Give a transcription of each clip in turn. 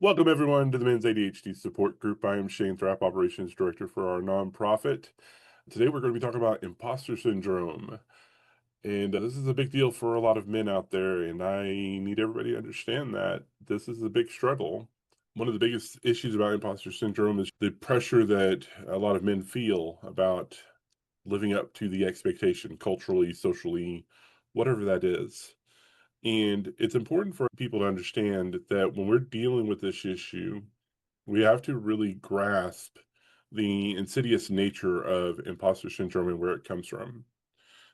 Welcome, everyone, to the Men's ADHD Support Group. I am Shane Thrapp, Operations Director for our nonprofit. Today, we're going to be talking about imposter syndrome. And this is a big deal for a lot of men out there, and I need everybody to understand that this is a big struggle. One of the biggest issues about imposter syndrome is the pressure that a lot of men feel about living up to the expectation, culturally, socially, whatever that is. And it's important for people to understand that when we're dealing with this issue, we have to really grasp the insidious nature of imposter syndrome and where it comes from.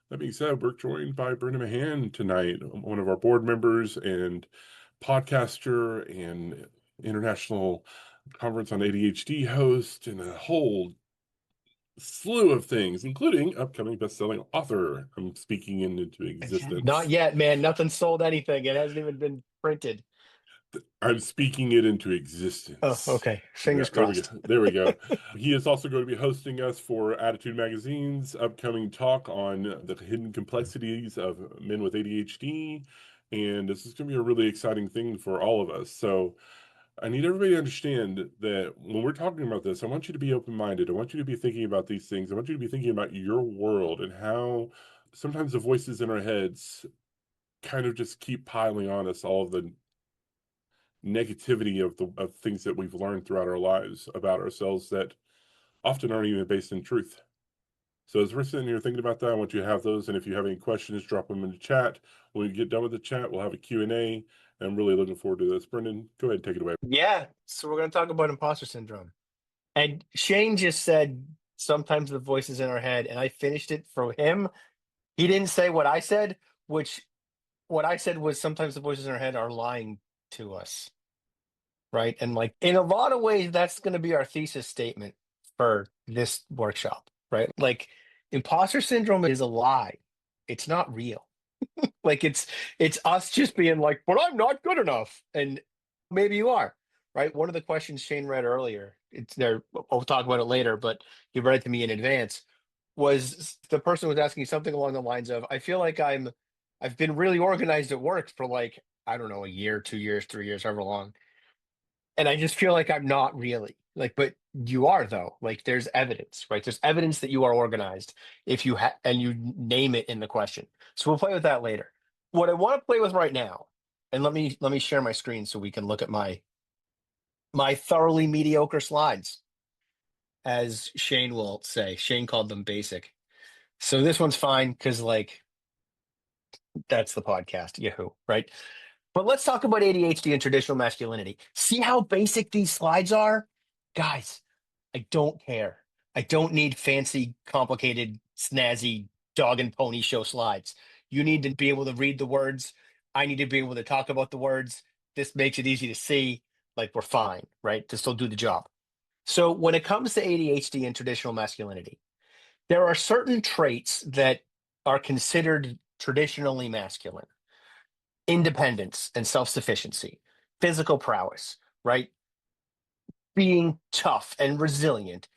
That being said, we're joined by Brendan Mahan tonight, one of our board members and podcaster and international conference on ADHD host, and a whole slew of things, including upcoming best-selling author. I'm speaking into Not existence. yet, man. Nothing sold anything. It hasn't even been printed. I'm speaking it into Oh, existence. okay. Yeah, Fingers there we crossed. go. There we go. He is also going to be hosting us for Attitude Magazine's upcoming talk on the hidden complexities of men with ADHD. And this is going to be a really exciting thing for all of us. So I need everybody to understand that when we're talking about this, I want you to be open-minded. I want you to be thinking about these things. I want you to be thinking about your world and how sometimes the voices in our heads kind of just keep piling on us all of the negativity of things that we've learned throughout our lives about ourselves that often aren't even based in truth. So as we're sitting here thinking about that, I want you to have those. And if you have any questions, drop them in the chat. When we get done with the chat, we'll have a Q&A. And I'm really looking forward to this. Brendan, go ahead and take it away. Yeah. So we're going to talk about imposter syndrome. And Shane just said sometimes the voices in our head, and I finished it for him. He didn't say what I said, which what I said was sometimes the voices in our head are lying to us. Right. And like in a lot of ways, that's going to be our thesis statement for this workshop. Right. Like imposter syndrome is a lie. It's not real. Like it's us just being like, but I'm not good enough. And maybe you are, right? One of the questions Shane read earlier, it's there, we'll talk about it later, but he read it to me in advance, was the person was asking something along the lines of, I feel like I've been really organized at work for like, I don't know, a year, 2 years, 3 years, however long. And I just feel like I'm not really like, but you are though. Like there's evidence, right? There's evidence that you are organized if you and you name it in the question. So we'll play with that later. What I want to play with right now, and let me share my screen so we can look at my thoroughly mediocre slides, as Shane will say. Shane called them basic. So this one's fine because like that's the podcast, Yahoo, right? But let's talk about ADHD and traditional masculinity. See how basic these slides are? Guys, I don't care. I don't need fancy, complicated, snazzy dog and pony show slides. You need to be able to read the words. I need to be able to talk about the words. This makes it easy to see. Like we're fine, right? To still do the job. So when it comes to ADHD and traditional masculinity, there are certain traits that are considered traditionally masculine: independence and self-sufficiency, physical prowess, right? Being tough and resilient,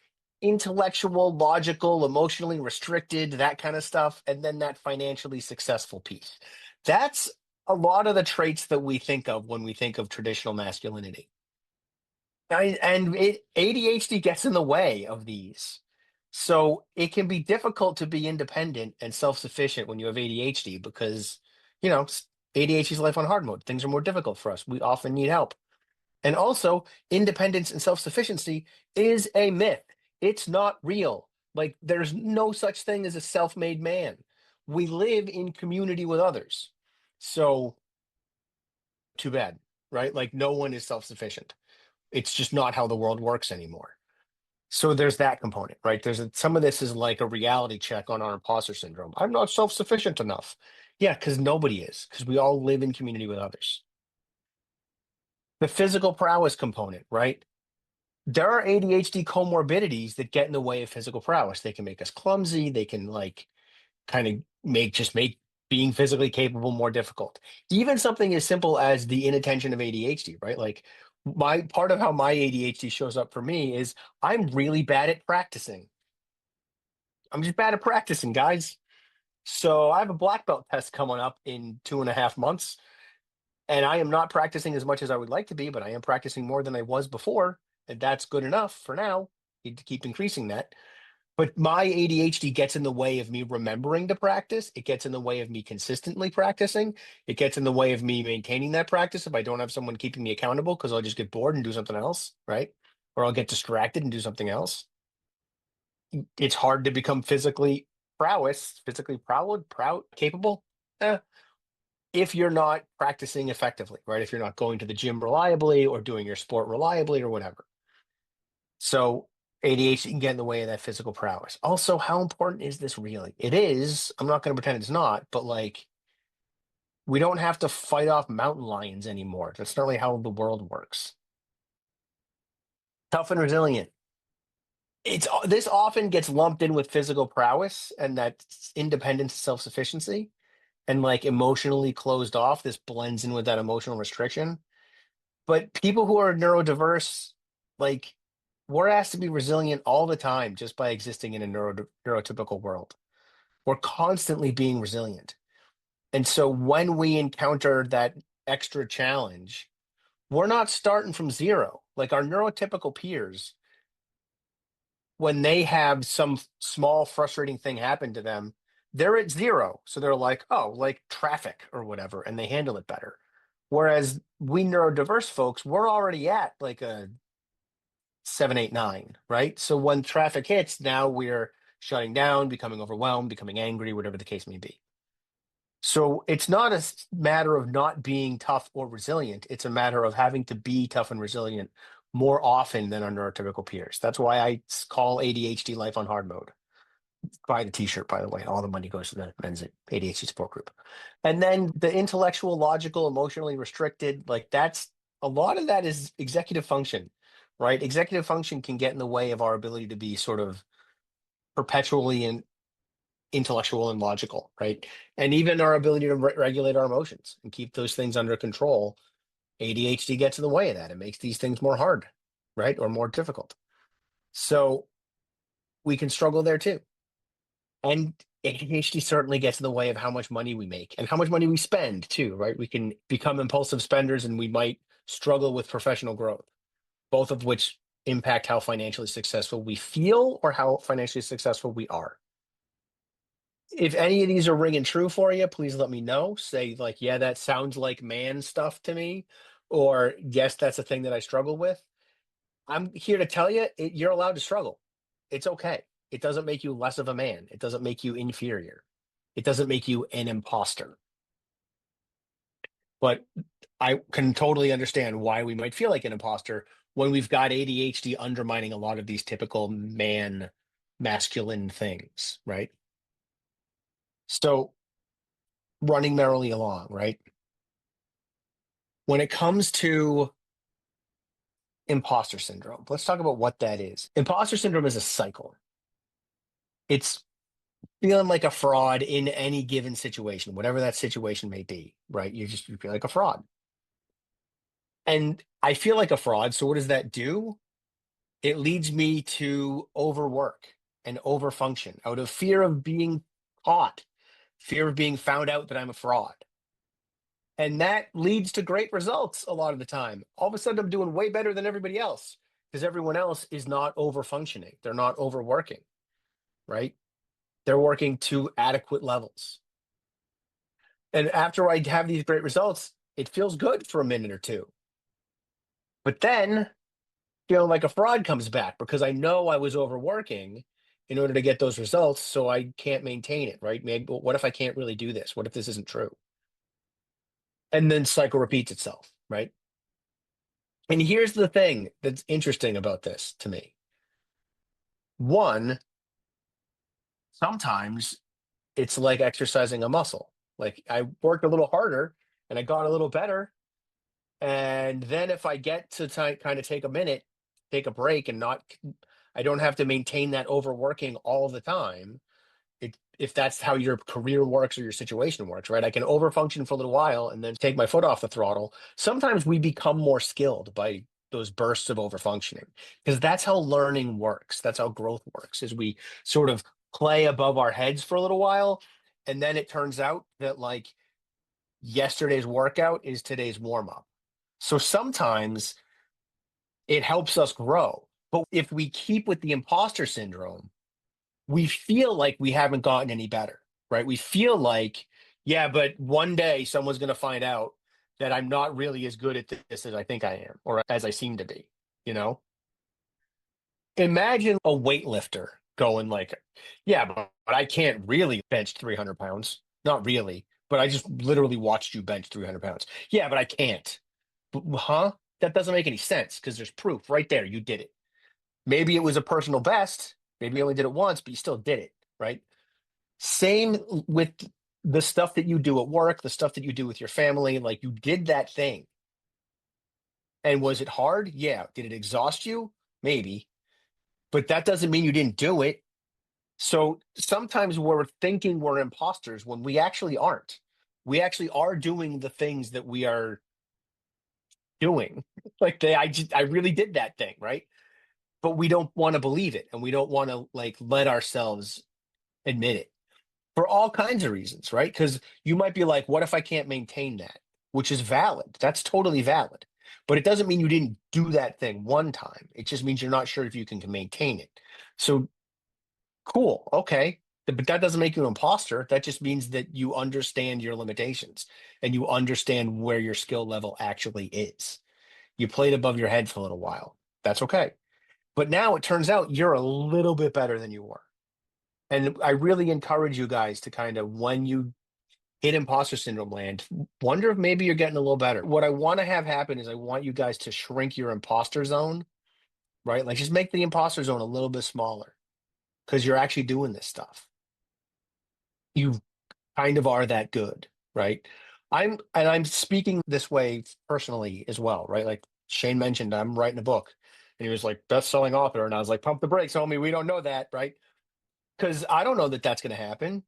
intellectual, logical, emotionally restricted, that kind of stuff, and then that financially successful piece. That's a lot of the traits that we think of when we think of traditional masculinity. ADHD gets in the way of these. So it can be difficult to be independent and self-sufficient when you have ADHD because, you know, ADHD is life on hard mode. Things are more difficult for us. We often need help. And also, independence and self-sufficiency is a myth. It's not real. Like, there's no such thing as a self-made man. We live in community with others. So, too bad, right? Like, no one is self-sufficient. It's just not how the world works anymore. So there's that component, right? Some of this is like a reality check on our imposter syndrome. I'm not self-sufficient enough. Yeah, because nobody is, because we all live in community with others. The physical prowess component, right? There are ADHD comorbidities that get in the way of physical prowess. They can make us clumsy. They can like kind of make being physically capable more difficult. Even something as simple as the inattention of ADHD, right? Like my part of how my ADHD shows up for me is I'm really bad at practicing. I'm just bad at practicing, guys. So I have a black belt test coming up in 2.5 months. And I am not practicing as much as I would like to be, but I am practicing more than I was before. And that's good enough for now. Need to keep increasing that. But my ADHD gets in the way of me remembering to practice. It gets in the way of me consistently practicing. It gets in the way of me maintaining that practice if I don't have someone keeping me accountable, because I'll just get bored and do something else, right? Or I'll get distracted and do something else. It's hard to become physically proud, capable, eh, if you're not practicing effectively, right? If you're not going to the gym reliably or doing your sport reliably or whatever. So ADHD can get in the way of that physical prowess. Also, how important is this really? It is. I'm not going to pretend it's not, but like, we don't have to fight off mountain lions anymore. That's not really how the world works. Tough and resilient. This often gets lumped in with physical prowess and that independence, self-sufficiency, and like emotionally closed off. This blends in with that emotional restriction. But people who are neurodiverse, like, we're asked to be resilient all the time just by existing in a neurotypical world. We're constantly being resilient. And so when we encounter that extra challenge, we're not starting from zero. Like our neurotypical peers, when they have some small frustrating thing happen to them, they're at zero. So they're like, oh, like traffic or whatever, and they handle it better. Whereas we neurodiverse folks, we're already at like a 7, 8, 9, right? So when traffic hits, now we're shutting down, becoming overwhelmed, becoming angry, whatever the case may be. So it's not a matter of not being tough or resilient. It's a matter of having to be tough and resilient more often than our neurotypical peers. That's why I call ADHD life on hard mode. Buy the t-shirt, by the way. All the money goes to the men's ADHD support group. And then the intellectual, logical, emotionally restricted, like that's a lot of that is executive function, right? Executive function can get in the way of our ability to be sort of perpetually and intellectual and logical, right? And even our ability to regulate our emotions and keep those things under control. ADHD gets in the way of that. It makes these things more hard, right? Or more difficult. So we can struggle there too. And ADHD certainly gets in the way of how much money we make and how much money we spend too, right? We can become impulsive spenders and we might struggle with professional growth, both of which impact how financially successful we feel or how financially successful we are. If any of these are ringing true for you, please let me know. Say like, yeah, that sounds like man stuff to me, or yes, that's a thing that I struggle with. I'm here to tell you, you're allowed to struggle. It's okay. It doesn't make you less of a man. It doesn't make you inferior. It doesn't make you an imposter. But I can totally understand why we might feel like an imposter when we've got ADHD undermining a lot of these typical man masculine things, right? So running merrily along, right? When it comes to imposter syndrome, let's talk about what that is. Imposter syndrome is a cycle. It's feeling like a fraud in any given situation, whatever that situation may be, right? You feel like a fraud. And I feel like a fraud. So what does that do? It leads me to overwork and overfunction out of fear of being caught, fear of being found out that I'm a fraud. And that leads to great results a lot of the time. All of a sudden, I'm doing way better than everybody else because everyone else is not over functioning. They're not overworking, right? They're working to adequate levels. And after I have these great results, it feels good for a minute or two. But then feeling like a fraud comes back because I know I was overworking in order to get those results. So I can't maintain it, right? Maybe, what if I can't really do this? What if this isn't true? And then cycle repeats itself, right? And here's the thing that's interesting about this to me. One, sometimes it's like exercising a muscle. Like I worked a little harder and I got a little better. And then if I get to kind of take a minute, take a break and not, I don't have to maintain that overworking all the time. If that's how your career works or your situation works, right? I can overfunction for a little while and then take my foot off the throttle. Sometimes we become more skilled by those bursts of overfunctioning because that's how learning works. That's how growth works, is we sort of play above our heads for a little while. And then it turns out that like yesterday's workout is today's warm up. So sometimes it helps us grow. But if we keep with the imposter syndrome, we feel like we haven't gotten any better, right? We feel like, yeah, but one day someone's going to find out that I'm not really as good at this as I think I am or as I seem to be, you know? Imagine a weightlifter going like, yeah, but I can't really bench 300 pounds. Not really, but I just literally watched you bench 300 pounds. Yeah, but I can't. Huh? That doesn't make any sense because there's proof right there. You did it. Maybe it was a personal best. Maybe you only did it once, but you still did it, right? Same with the stuff that you do at work, the stuff that you do with your family. Like you did that thing. And was it hard? Yeah. Did it exhaust you? Maybe. But that doesn't mean you didn't do it. So sometimes we're thinking we're imposters when we actually aren't. We actually are doing the things that we are doing. Like I really did that thing, right? But we don't want to believe it, and we don't want to like let ourselves admit it for all kinds of reasons, right? Because you might be like, what if I can't maintain that? Which is valid. That's totally valid. But it doesn't mean you didn't do that thing one time. It just means you're not sure if you can maintain it. So cool. Okay. But that doesn't make you an imposter. That just means that you understand your limitations and you understand where your skill level actually is. You played above your head for a little while. That's okay. But now it turns out you're a little bit better than you were. And I really encourage you guys to kind of, when you hit imposter syndrome land, wonder if maybe you're getting a little better. What I want to have happen is I want you guys to shrink your imposter zone, right? Like just make the imposter zone a little bit smaller because you're actually doing this stuff. You kind of are that good, right? I'm speaking this way personally as well, right? Like Shane mentioned, I'm writing a book and he was like best-selling author. And I was like, pump the brakes, homie. We don't know that, right? Because I don't know that that's going to happen.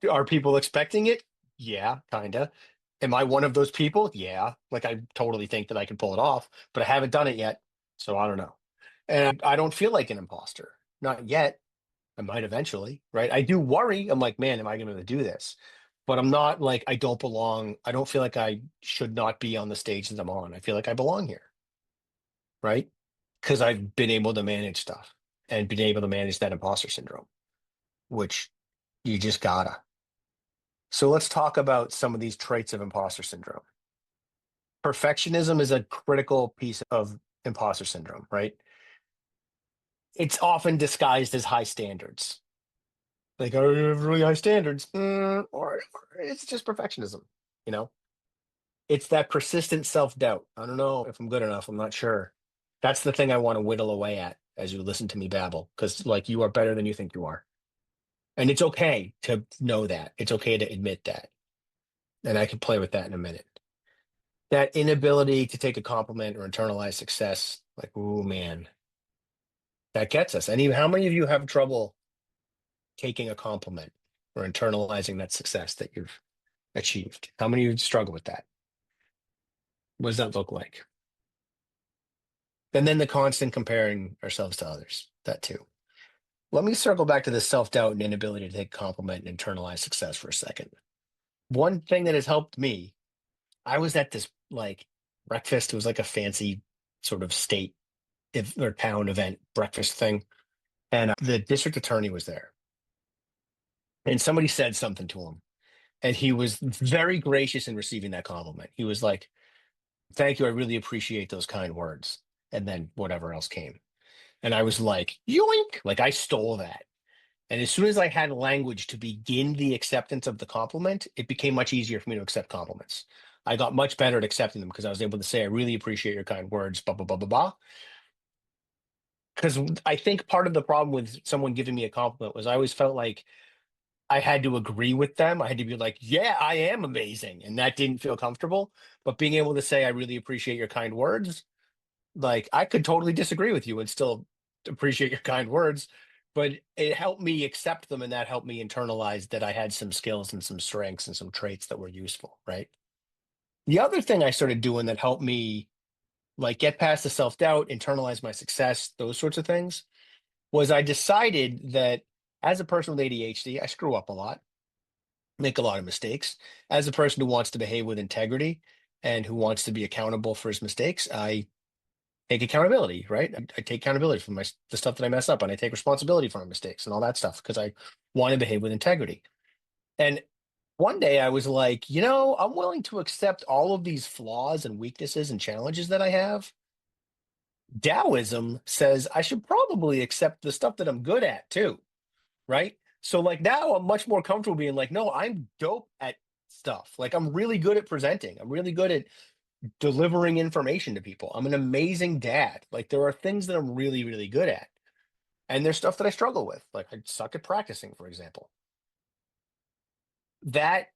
Are people expecting it? Yeah, kind of. Am I one of those people? Yeah. Like I totally think that I can pull it off, but I haven't done it yet. So I don't know. And I don't feel like an imposter. Not yet. I might eventually, right? I do worry. I'm like, man, am I going to do this? But I'm not like I don't belong. I don't feel like I should not be on the stage that I'm on. I feel like I belong here, right? Because I've been able to manage stuff and been able to manage that imposter syndrome, which you just gotta. So let's talk about some of these traits of imposter syndrome. Perfectionism is a critical piece of imposter syndrome, right? It's often disguised as high standards. Like, oh, you have really high standards. Or it's just perfectionism, you know? It's that persistent self-doubt. I don't know if I'm good enough. I'm not sure. That's the thing I want to whittle away at as you listen to me babble, because like you are better than you think you are. And it's okay to know that. It's okay to admit that. And I can play with that in a minute. That inability to take a compliment or internalize success, like, oh man, that gets us. And even how many of you have trouble taking a compliment or internalizing that success that you've achieved? How many of you struggle with that? What does that look like? And then the constant comparing ourselves to others, that too. Let me circle back to the self-doubt and inability to take a compliment and internalize success for a second. One thing that has helped me, I was at this like breakfast. It was like a fancy sort of state or town event breakfast thing. And the district attorney was there. And somebody said something to him. And he was very gracious in receiving that compliment. He was like, thank you. I really appreciate those kind words. And then whatever else came. And I was like, yoink. Like I stole that. And as soon as I had language to begin the acceptance of the compliment, it became much easier for me to accept compliments. I got much better at accepting them because I was able to say, I really appreciate your kind words, blah, blah, blah, blah, blah. Because I think part of the problem with someone giving me a compliment was I always felt like I had to agree with them. I had to be like, yeah, I am amazing. And that didn't feel comfortable. But being able to say, I really appreciate your kind words, like I could totally disagree with you and still appreciate your kind words. But it helped me accept them. And that helped me internalize that I had some skills and some strengths and some traits that were useful. Right. The other thing I started doing that helped me like get past the self doubt, internalize my success, those sorts of things was I decided that as a person with ADHD, I screw up a lot. make a lot of mistakes. As a person who wants to behave with integrity and who wants to be accountable for his mistakes, I take accountability, right? I take accountability for the stuff that I mess up, and I take responsibility for my mistakes and all that stuff because I want to behave with integrity. And one day I was like, I'm willing to accept all of these flaws and weaknesses and challenges that I have. Taoism says I should probably accept the stuff that I'm good at too, right? So like now I'm much more comfortable being like, no, I'm dope at stuff. Like I'm really good at presenting. I'm really good at delivering information to people. I'm an amazing dad. Like there are things that I'm really, really good at. And there's stuff that I struggle with. Like I suck at practicing, for example. That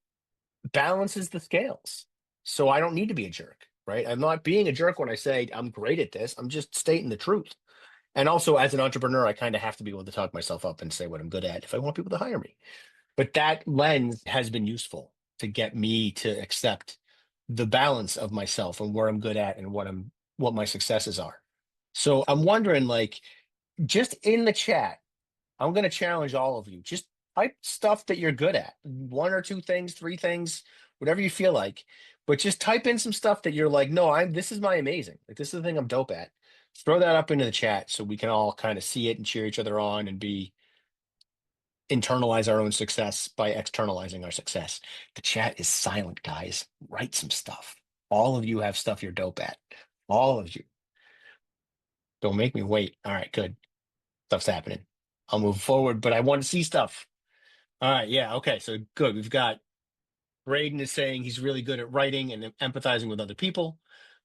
balances the scales. So I don't need to be a jerk, right? I'm not being a jerk when I say I'm great at this. I'm just stating the truth. And also, as an entrepreneur, I kind of have to be able to talk myself up and say what I'm good at if I want people to hire me. But that lens has been useful to get me to accept the balance of myself and where I'm good at and what my successes are. So I'm wondering, like, just in the chat, I'm going to challenge all of you. Just type stuff that you're good at, one or two things, three things, whatever you feel like. But just type in some stuff that you're like, no, this is my amazing. Like this is the thing I'm dope at. Throw that up into the chat so we can all kind of see it and cheer each other on and internalize our own success by externalizing our success. The chat is silent, guys. Write some stuff. All of you have stuff you're dope at. All of you. Don't make me wait. All right, good. Stuff's happening. I'll move forward, but I want to see stuff. All right, yeah, okay, so good. We've got Braden is saying he's really good at writing and empathizing with other people.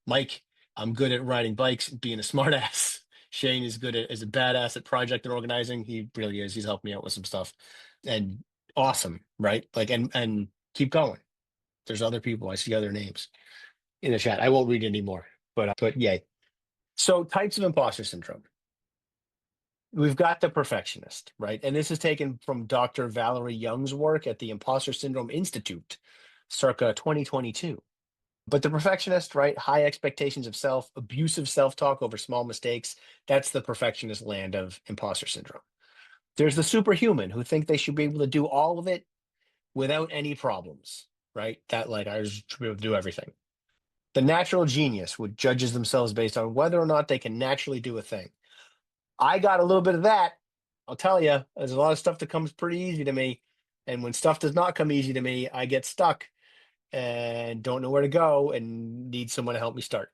Mike, I'm good at riding bikes and being a smartass. Shane is good at is a badass at project and organizing. He really is. He's helped me out with some stuff. And awesome, right? Like and keep going. There's other people. I see other names in the chat. I won't read anymore, but yay. So types of imposter syndrome. We've got the perfectionist, right? And this is taken from Dr. Valerie Young's work at the Imposter Syndrome Institute, circa 2022. But the perfectionist, right? High expectations of self, abusive self talk over small mistakes. That's the perfectionist land of imposter syndrome. There's the superhuman who think they should be able to do all of it without any problems, right? That, like, I should be able to do everything. The natural genius, who judges themselves based on whether or not they can naturally do a thing. I got a little bit of that. I'll tell you, there's a lot of stuff that comes pretty easy to me. And when stuff does not come easy to me, I get stuck and don't know where to go and need someone to help me start.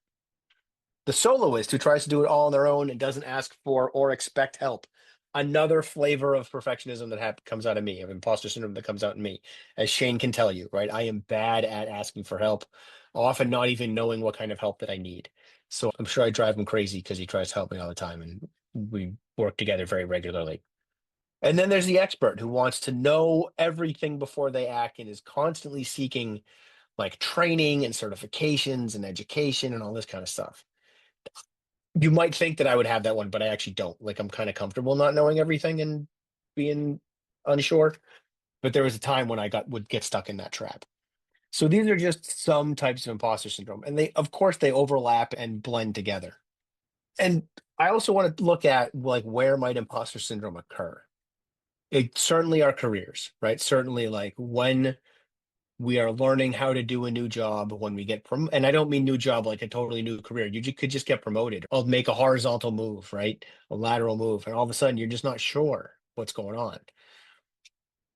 The soloist who tries to do it all on their own and doesn't ask for or expect help. Another flavor of perfectionism that comes out of me, of imposter syndrome that comes out in me, as Shane can tell you, right? I am bad at asking for help, often not even knowing what kind of help that I need. So I'm sure I drive him crazy because he tries to help me all the time and we work together very regularly. And then there's the expert who wants to know everything before they act and is constantly seeking like training and certifications and education and all this kind of stuff. You might think that I would have that one, but I actually don't. Like I'm kind of comfortable not knowing everything and being unsure. But there was a time when would get stuck in that trap. So these are just some types of imposter syndrome. And they of course they overlap and blend together. And I also want to look at like where might imposter syndrome occur. It certainly our careers, right? Certainly like when we are learning how to do a new job when we get and I don't mean new job like a totally new career. Could just get promoted or make a horizontal move, right? A lateral move, and all of a sudden you're just not sure what's going on.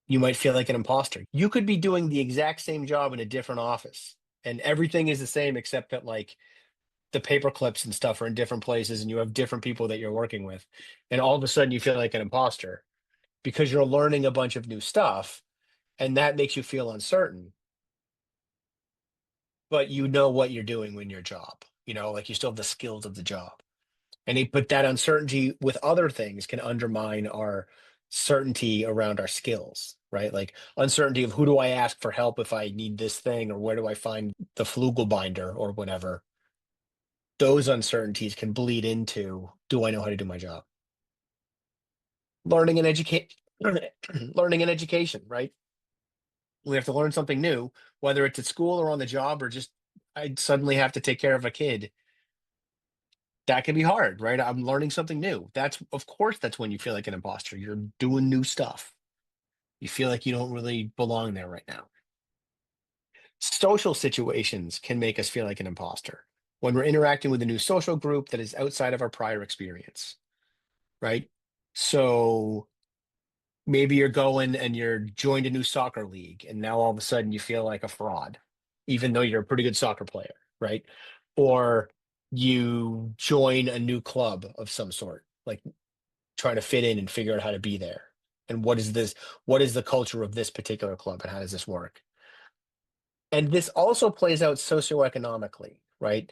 You might feel like an imposter. You could be doing the exact same job in a different office and everything is the same except that like the paper clips and stuff are in different places and you have different people that you're working with. And all of a sudden you feel like an imposter because you're learning a bunch of new stuff and that makes you feel uncertain, but you know what you're doing in your job. Like you still have the skills of the job. But that uncertainty with other things can undermine our certainty around our skills, right? Like uncertainty of who do I ask for help if I need this thing, or where do I find the flugel binder or whatever. Those uncertainties can bleed into, do I know how to do my job? Learning and educate, learning and education, right? We have to learn something new, whether it's at school or on the job, or just I suddenly have to take care of a kid. That can be hard, right? I'm learning something new. Of course, that's when you feel like an imposter. You're doing new stuff. You feel like you don't really belong there right now. Social situations can make us feel like an imposter when we're interacting with a new social group that is outside of our prior experience, right? So maybe you're going and you're joined a new soccer league, and now all of a sudden you feel like a fraud, even though you're a pretty good soccer player, right? Or you join a new club of some sort, like trying to fit in and figure out how to be there. And what is this? What is the culture of this particular club, and how does this work? And this also plays out socioeconomically, right?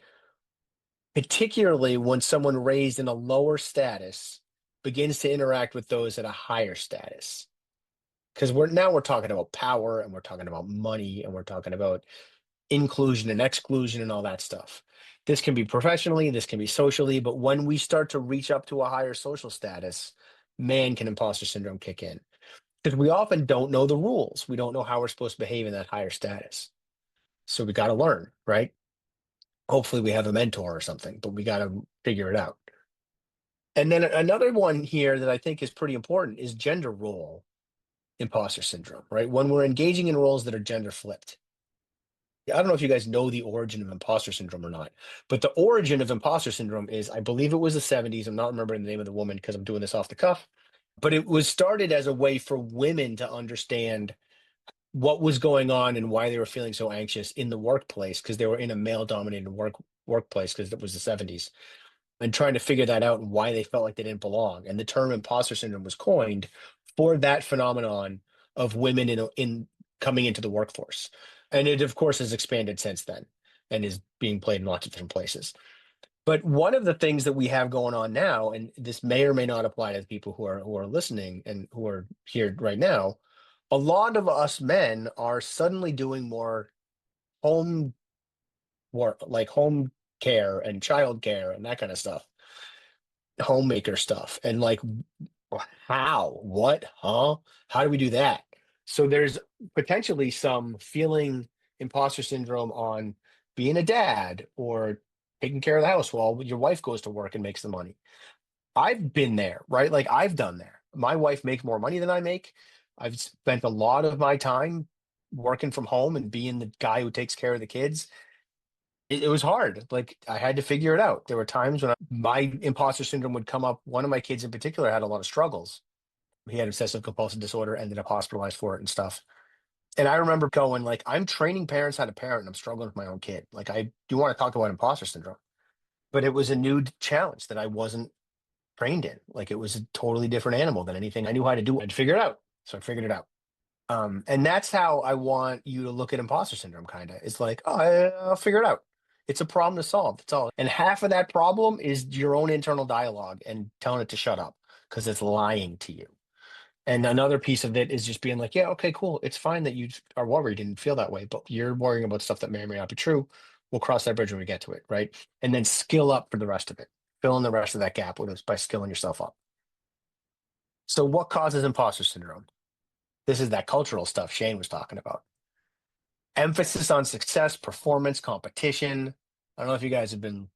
Particularly when someone raised in a lower status begins to interact with those at a higher status. Because we're talking about power, and we're talking about money, and we're talking about inclusion and exclusion and all that stuff. This can be professionally, this can be socially, but when we start to reach up to a higher social status, man, can imposter syndrome kick in. Because we often don't know the rules. We don't know how we're supposed to behave in that higher status. So we got to learn, right? Hopefully we have a mentor or something, but we got to figure it out. And then another one here that I think is pretty important is gender role imposter syndrome, right? When we're engaging in roles that are gender flipped. I don't know if you guys know the origin of imposter syndrome or not, but the origin of imposter syndrome is, I believe it was the 70s. I'm not remembering the name of the woman because I'm doing this off the cuff, but it was started as a way for women to understand what was going on and why they were feeling so anxious in the workplace because they were in a male dominated workplace because it was the 70s, and trying to figure that out and why they felt like they didn't belong. And the term imposter syndrome was coined for that phenomenon of women in coming into the workforce. And it, of course, has expanded since then and is being played in lots of different places. But one of the things that we have going on now, and this may or may not apply to the people who are listening and who are here right now, a lot of us men are suddenly doing more home work, like home care and child care and that kind of stuff, homemaker stuff. And like, how, what, huh? How do we do that? So there's potentially some feeling imposter syndrome on being a dad or taking care of the house while your wife goes to work and makes the money. I've been there, right? Like I've done there. My wife makes more money than I make. I've spent a lot of my time working from home and being the guy who takes care of the kids. It was hard. Like I had to figure it out. There were times when my imposter syndrome would come up. One of my kids in particular had a lot of struggles. He had obsessive compulsive disorder, ended up hospitalized for it and stuff. And I remember going like, I'm training parents how to parent, and I'm struggling with my own kid. Like I do want to talk about imposter syndrome, but it was a new challenge that I wasn't trained in. Like it was a totally different animal than anything I knew how to do. I'd figure it out. So I figured it out. And that's how I want you to look at imposter syndrome, kind of. It's like, oh, I'll figure it out. It's a problem to solve. That's all. And half of that problem is your own internal dialogue and telling it to shut up because it's lying to you. And another piece of it is just being like, yeah, okay, cool. It's fine that you are worried and feel that way, but you're worrying about stuff that may or may not be true. We'll cross that bridge when we get to it, right? And then skill up for the rest of it. Fill in the rest of that gap with us by skilling yourself up. So what causes imposter syndrome? This is that cultural stuff Shane was talking about. Emphasis on success, performance, competition. I don't know if you guys have been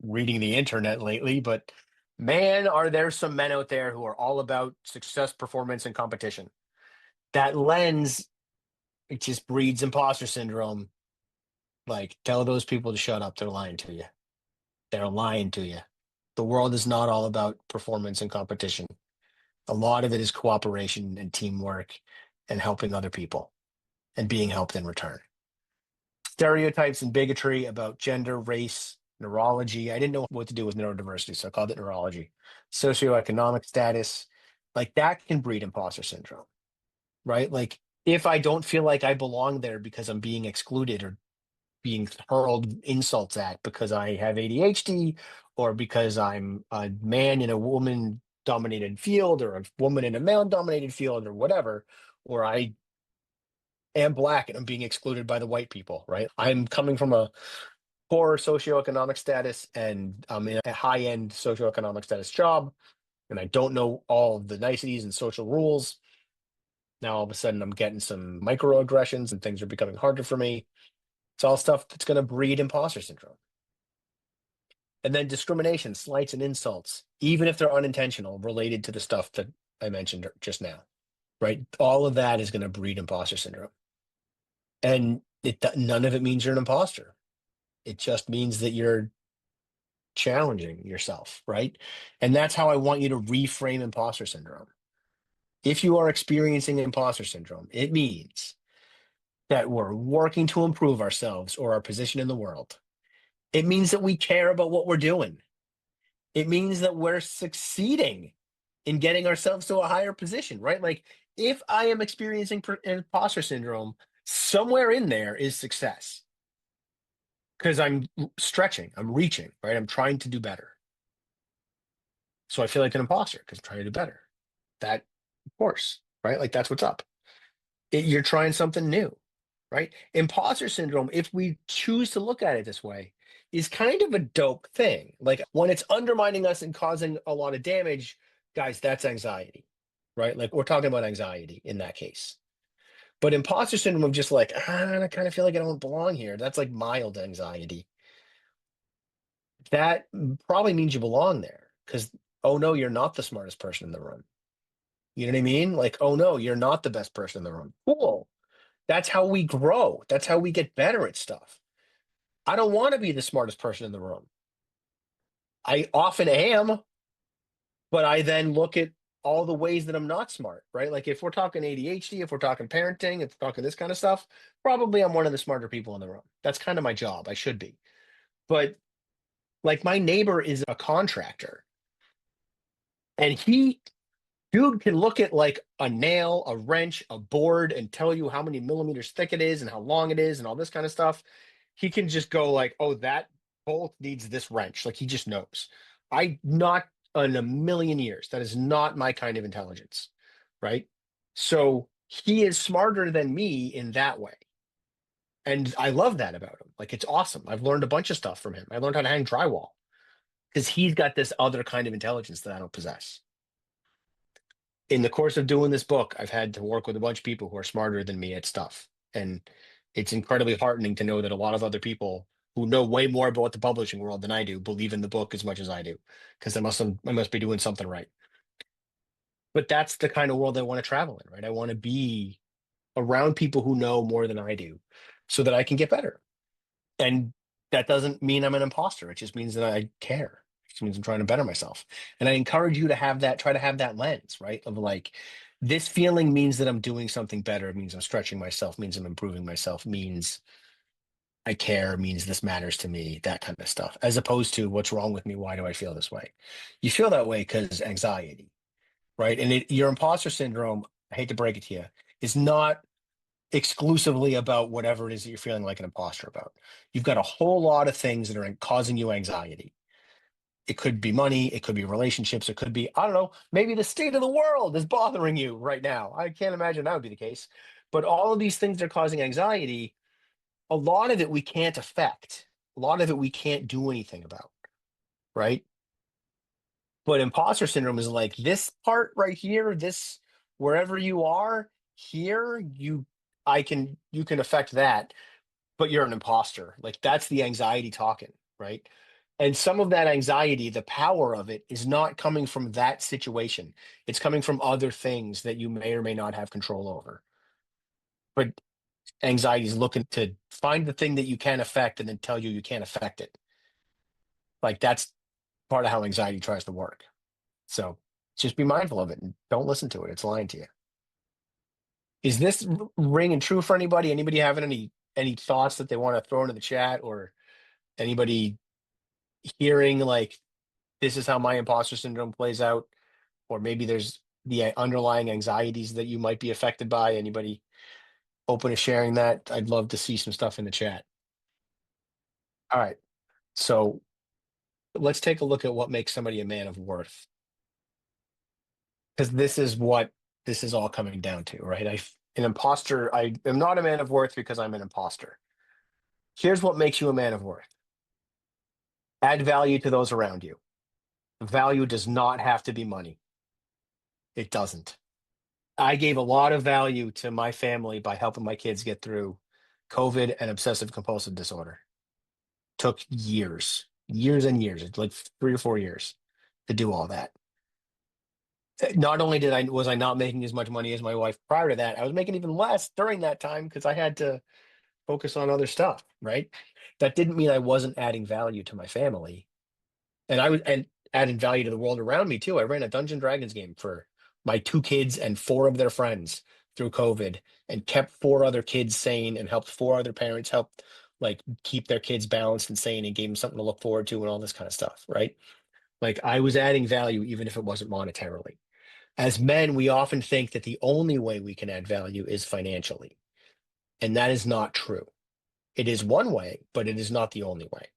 reading the internet lately, but man, are there some men out there who are all about success, performance, and competition. That lens, it just breeds imposter syndrome. Like, tell those people to shut up. They're lying to you. They're lying to you. The world is not all about performance and competition. A lot of it is cooperation and teamwork and helping other people and being helped in return. Stereotypes and bigotry about gender, race, neurology. I didn't know what to do with neurodiversity, so I called it neurology. Socioeconomic status, like that can breed imposter syndrome, right? Like if I don't feel like I belong there because I'm being excluded or being hurled insults at because I have ADHD or because I'm a man in a woman dominated field or a woman in a male dominated field or whatever, or I am black and I'm being excluded by the white people, right? I'm coming from a poor socioeconomic status and I'm in a high end socioeconomic status job and I don't know all of the niceties and social rules. Now all of a sudden I'm getting some microaggressions and things are becoming harder for me. It's all stuff that's going to breed imposter syndrome. And then discrimination, slights, and insults, even if they're unintentional, related to the stuff that I mentioned just now. right? All of that is going to breed imposter syndrome. And none of it means you're an imposter. It just means that you're challenging yourself, right? And that's how I want you to reframe imposter syndrome. If you are experiencing imposter syndrome, it means that we're working to improve ourselves or our position in the world. It means that we care about what we're doing. It means that we're succeeding in getting ourselves to a higher position, right? Like if I am experiencing imposter syndrome, somewhere in there is success because I'm stretching, I'm reaching, right? I'm trying to do better. So I feel like an imposter because I'm trying to do better. That, of course, right? Like that's what's up. You're trying something new, right? Imposter syndrome, if we choose to look at it this way, is kind of a dope thing. Like when it's undermining us and causing a lot of damage, guys, that's anxiety, right? Like we're talking about anxiety in that case. But imposter syndrome of just like, I kind of feel like I don't belong here. That's like mild anxiety. That probably means you belong there because, oh no, you're not the smartest person in the room. You know what I mean? Like, oh no, you're not the best person in the room. Cool. That's how we grow. That's how we get better at stuff. I don't want to be the smartest person in the room. I often am, but I then look at all the ways that I'm not smart, right? Like if we're talking ADHD, if we're talking parenting, if we're talking this kind of stuff, probably I'm one of the smarter people in the room. That's kind of my job. I should be. But like my neighbor is a contractor and dude can look at like a nail, a wrench, a board, and tell you how many millimeters thick it is and how long it is and all this kind of stuff. He can just go like, "Oh, that bolt needs this wrench." Like he just knows. I not in a million years. That is not my kind of intelligence, right? So he is smarter than me in that way. And I love that about him. Like it's awesome. I've learned a bunch of stuff from him. I learned how to hang drywall because he's got this other kind of intelligence that I don't possess. In the course of doing this book, I've had to work with a bunch of people who are smarter than me at stuff. And it's incredibly heartening to know that a lot of other people who know way more about the publishing world than I do believe in the book as much as I do, because I must be doing something right. But that's the kind of world I want to travel in, right? I want to be around people who know more than I do so that I can get better. And that doesn't mean I'm an imposter. It just means that I care. It just means I'm trying to better myself. And I encourage you to have that, try to have that lens, right? Of like, this feeling means that I'm doing something better. It means I'm stretching myself, means I'm improving myself, means I care, means this matters to me, that kind of stuff. As opposed to what's wrong with me? Why do I feel this way? You feel that way because anxiety, right? And your imposter syndrome, I hate to break it to you, is not exclusively about whatever it is that you're feeling like an imposter about. You've got a whole lot of things that are causing you anxiety. It could be money, it could be relationships, it could be, I don't know, maybe the state of the world is bothering you right now. I can't imagine that would be the case. But all of these things that are causing anxiety, a lot of it we can't affect. A lot of it we can't do anything about, right? But imposter syndrome is like this part right here, this wherever you are here, you can affect that, but you're an imposter. Like that's the anxiety talking, right? And some of that anxiety, the power of it is not coming from that situation. It's coming from other things that you may or may not have control over. But anxiety is looking to find the thing that you can affect and then tell you can't affect it. Like that's part of how anxiety tries to work. So just be mindful of it and don't listen to it. It's lying to you. Is this ringing true for anybody? Anybody having any thoughts that they want to throw into the chat or anybody hearing like this is how my imposter syndrome plays out, or maybe there's the underlying anxieties that you might be affected by. Anybody open to sharing that? I'd love to see some stuff in the chat. All right. So let's take a look at what makes somebody a man of worth. Because this is what this is all coming down to, right? An imposter, I am not a man of worth because I'm an imposter. Here's what makes you a man of worth. Add value to those around you. Value does not have to be money. It doesn't. I gave a lot of value to my family by helping my kids get through COVID and obsessive compulsive disorder. Took years, years and years, like 3 or 4 years to do all that. Not only was I not making as much money as my wife prior to that, I was making even less during that time because I had to focus on other stuff, right? That didn't mean I wasn't adding value to my family. And I was and adding value to the world around me too. I ran a Dungeon Dragons game for my two kids and four of their friends through COVID and kept four other kids sane and helped four other parents help like keep their kids balanced and sane and gave them something to look forward to and all this kind of stuff, right? Like I was adding value even if it wasn't monetarily. As men, we often think that the only way we can add value is financially, and that is not true. It is one way, but it is not the only way.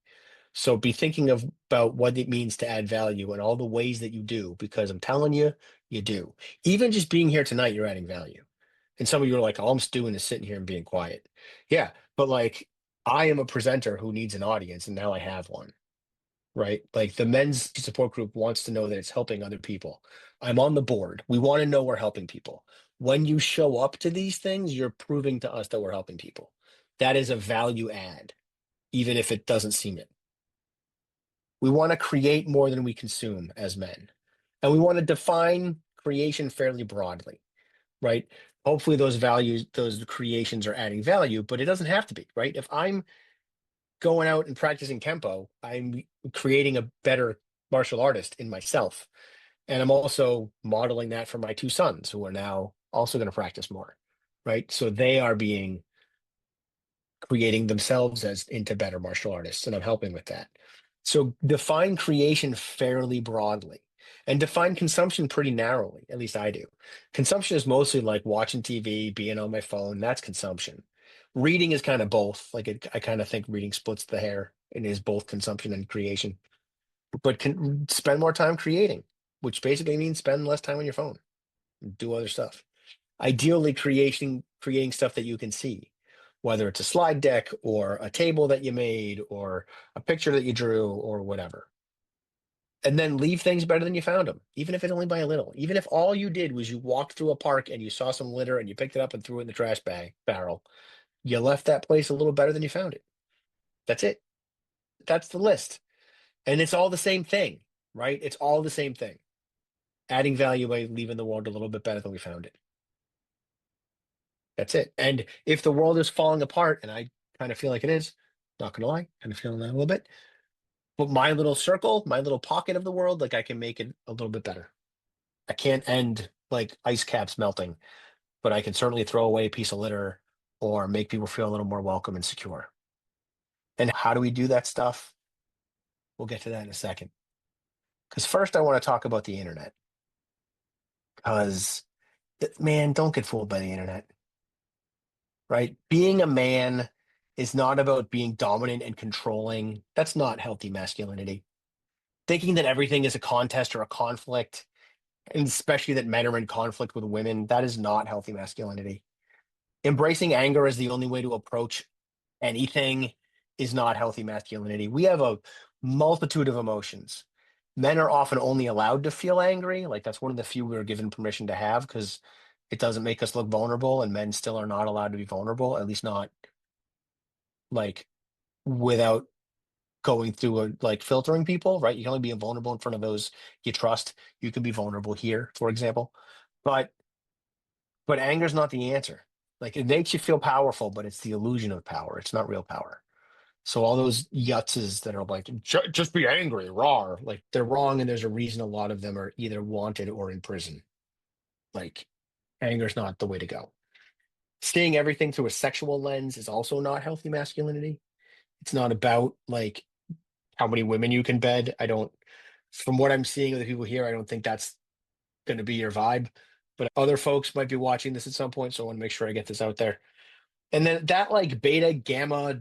So be thinking about what it means to add value and all the ways that you do, because I'm telling you, you do. Even just being here tonight, you're adding value. And some of you are like, all I'm doing is sitting here and being quiet. Yeah, but like I am a presenter who needs an audience, and now I have one, right? Like the men's support group wants to know that it's helping other people. I'm on the board. We want to know we're helping people. When you show up to these things, you're proving to us that we're helping people. That is a value add, even if it doesn't seem it. We want to create more than we consume as men. And we want to define creation fairly broadly, right? Hopefully those values, those creations are adding value, but it doesn't have to be, right? If I'm going out and practicing Kempo, I'm creating a better martial artist in myself. And I'm also modeling that for my two sons who are now also going to practice more, right? So they are being creating themselves as into better martial artists, and I'm helping with that. So define creation fairly broadly and define consumption pretty narrowly. At least I do. Consumption is mostly like watching TV, being on my phone. That's consumption. Reading is kind of both. I kind of think reading splits the hair and is both consumption and creation. But can spend more time creating, which basically means spend less time on your phone, do other stuff. Ideally, creating stuff that you can see, whether it's a slide deck or a table that you made or a picture that you drew or whatever. And then leave things better than you found them, even if it's only by a little. Even if all you did was you walked through a park and you saw some litter and you picked it up and threw it in the trash bag barrel, you left that place a little better than you found it. That's it. That's the list. And it's all the same thing, right? It's all the same thing. Adding value by leaving the world a little bit better than we found it. That's it. And if the world is falling apart, and I kind of feel like it is, not gonna lie, kind of feeling that a little bit, but my little circle, my little pocket of the world, like I can make it a little bit better. I can't end like ice caps melting, but I can certainly throw away a piece of litter or make people feel a little more welcome and secure. And how do we do that stuff? We'll get to that in a second. Because first, I want to talk about the internet. Because, man, don't get fooled by the internet, right? Being a man is not about being dominant and controlling. That's not healthy masculinity. Thinking that everything is a contest or a conflict, and especially that men are in conflict with women, that is not healthy masculinity. Embracing anger as the only way to approach anything is not healthy masculinity. We have a multitude of emotions. Men are often only allowed to feel angry. Like that's one of the few we're given permission to have because it doesn't make us look vulnerable, and men still are not allowed to be vulnerable, at least not like without going through a like filtering people, right? You can only be vulnerable in front of those you trust. You can be vulnerable here, for example. But anger is not the answer. Like it makes you feel powerful, but it's the illusion of power. It's not real power. So all those yutzes that are like, just be angry, raw, like they're wrong, and there's a reason a lot of them are either wanted or in prison. Like anger's not the way to go. Seeing everything through a sexual lens is also not healthy masculinity. It's not about like how many women you can bed. I don't, from what I'm seeing of the people here, I don't think that's going to be your vibe. But other folks might be watching this at some point, so I want to make sure I get this out there. And then that like beta, gamma,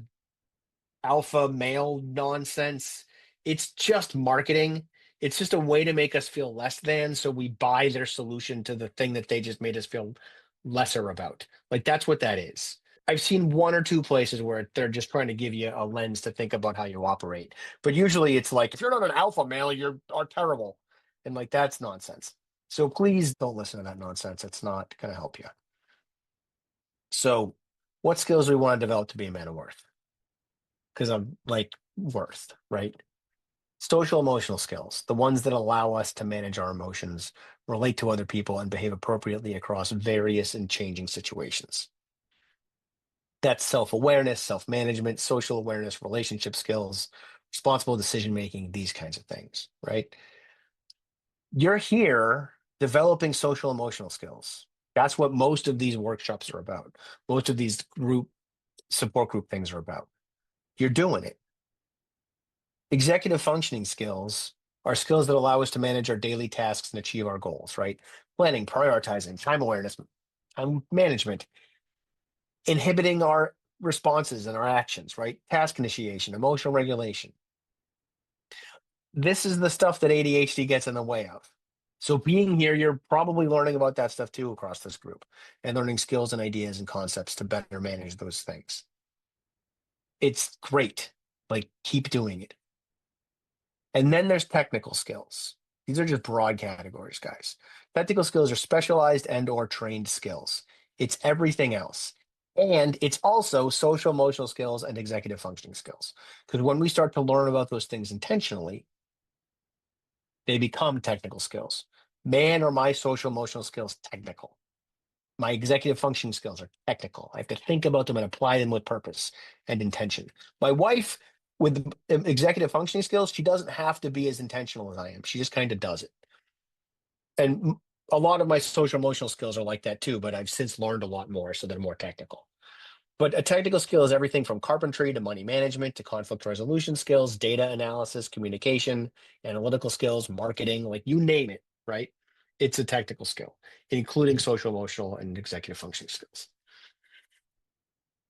alpha male nonsense, it's just marketing. It's just a way to make us feel less than, so we buy their solution to the thing that they just made us feel lesser about. Like that's what that is. I've seen one or two places where they're just trying to give you a lens to think about how you operate. But usually it's like, if you're not an alpha male, you are terrible. And like, that's nonsense. So please don't listen to that nonsense. It's not going to help you. So what skills do we want to develop to be a man of worth? Because I'm like worth, right? Social emotional skills, the ones that allow us to manage our emotions, relate to other people, and behave appropriately across various and changing situations. That's self-awareness, self-management, social awareness, relationship skills, responsible decision making, these kinds of things, right? You're here developing social emotional skills. That's what most of these workshops are about. Most of these support group things are about. You're doing it. Executive functioning skills are skills that allow us to manage our daily tasks and achieve our goals, right? Planning, prioritizing, time awareness, time management, inhibiting our responses and our actions, right? Task initiation, emotional regulation. This is the stuff that ADHD gets in the way of. So being here, you're probably learning about that stuff too across this group and learning skills and ideas and concepts to better manage those things. It's great. Like, keep doing it. And then there's technical skills. These are just broad categories, guys. Technical skills are specialized and or trained skills. It's everything else. And it's also social emotional skills and executive functioning skills. Because when we start to learn about those things intentionally, they become technical skills. Man, are my social emotional skills technical. My executive functioning skills are technical. I have to think about them and apply them with purpose and intention. My wife, with executive functioning skills, she doesn't have to be as intentional as I am. She just kind of does it. And a lot of my social emotional skills are like that too, but I've since learned a lot more, so they're more technical. But a technical skill is everything from carpentry to money management to conflict resolution skills, data analysis, communication, analytical skills, marketing, like you name it, right? It's a technical skill, including social, emotional, and executive functioning skills.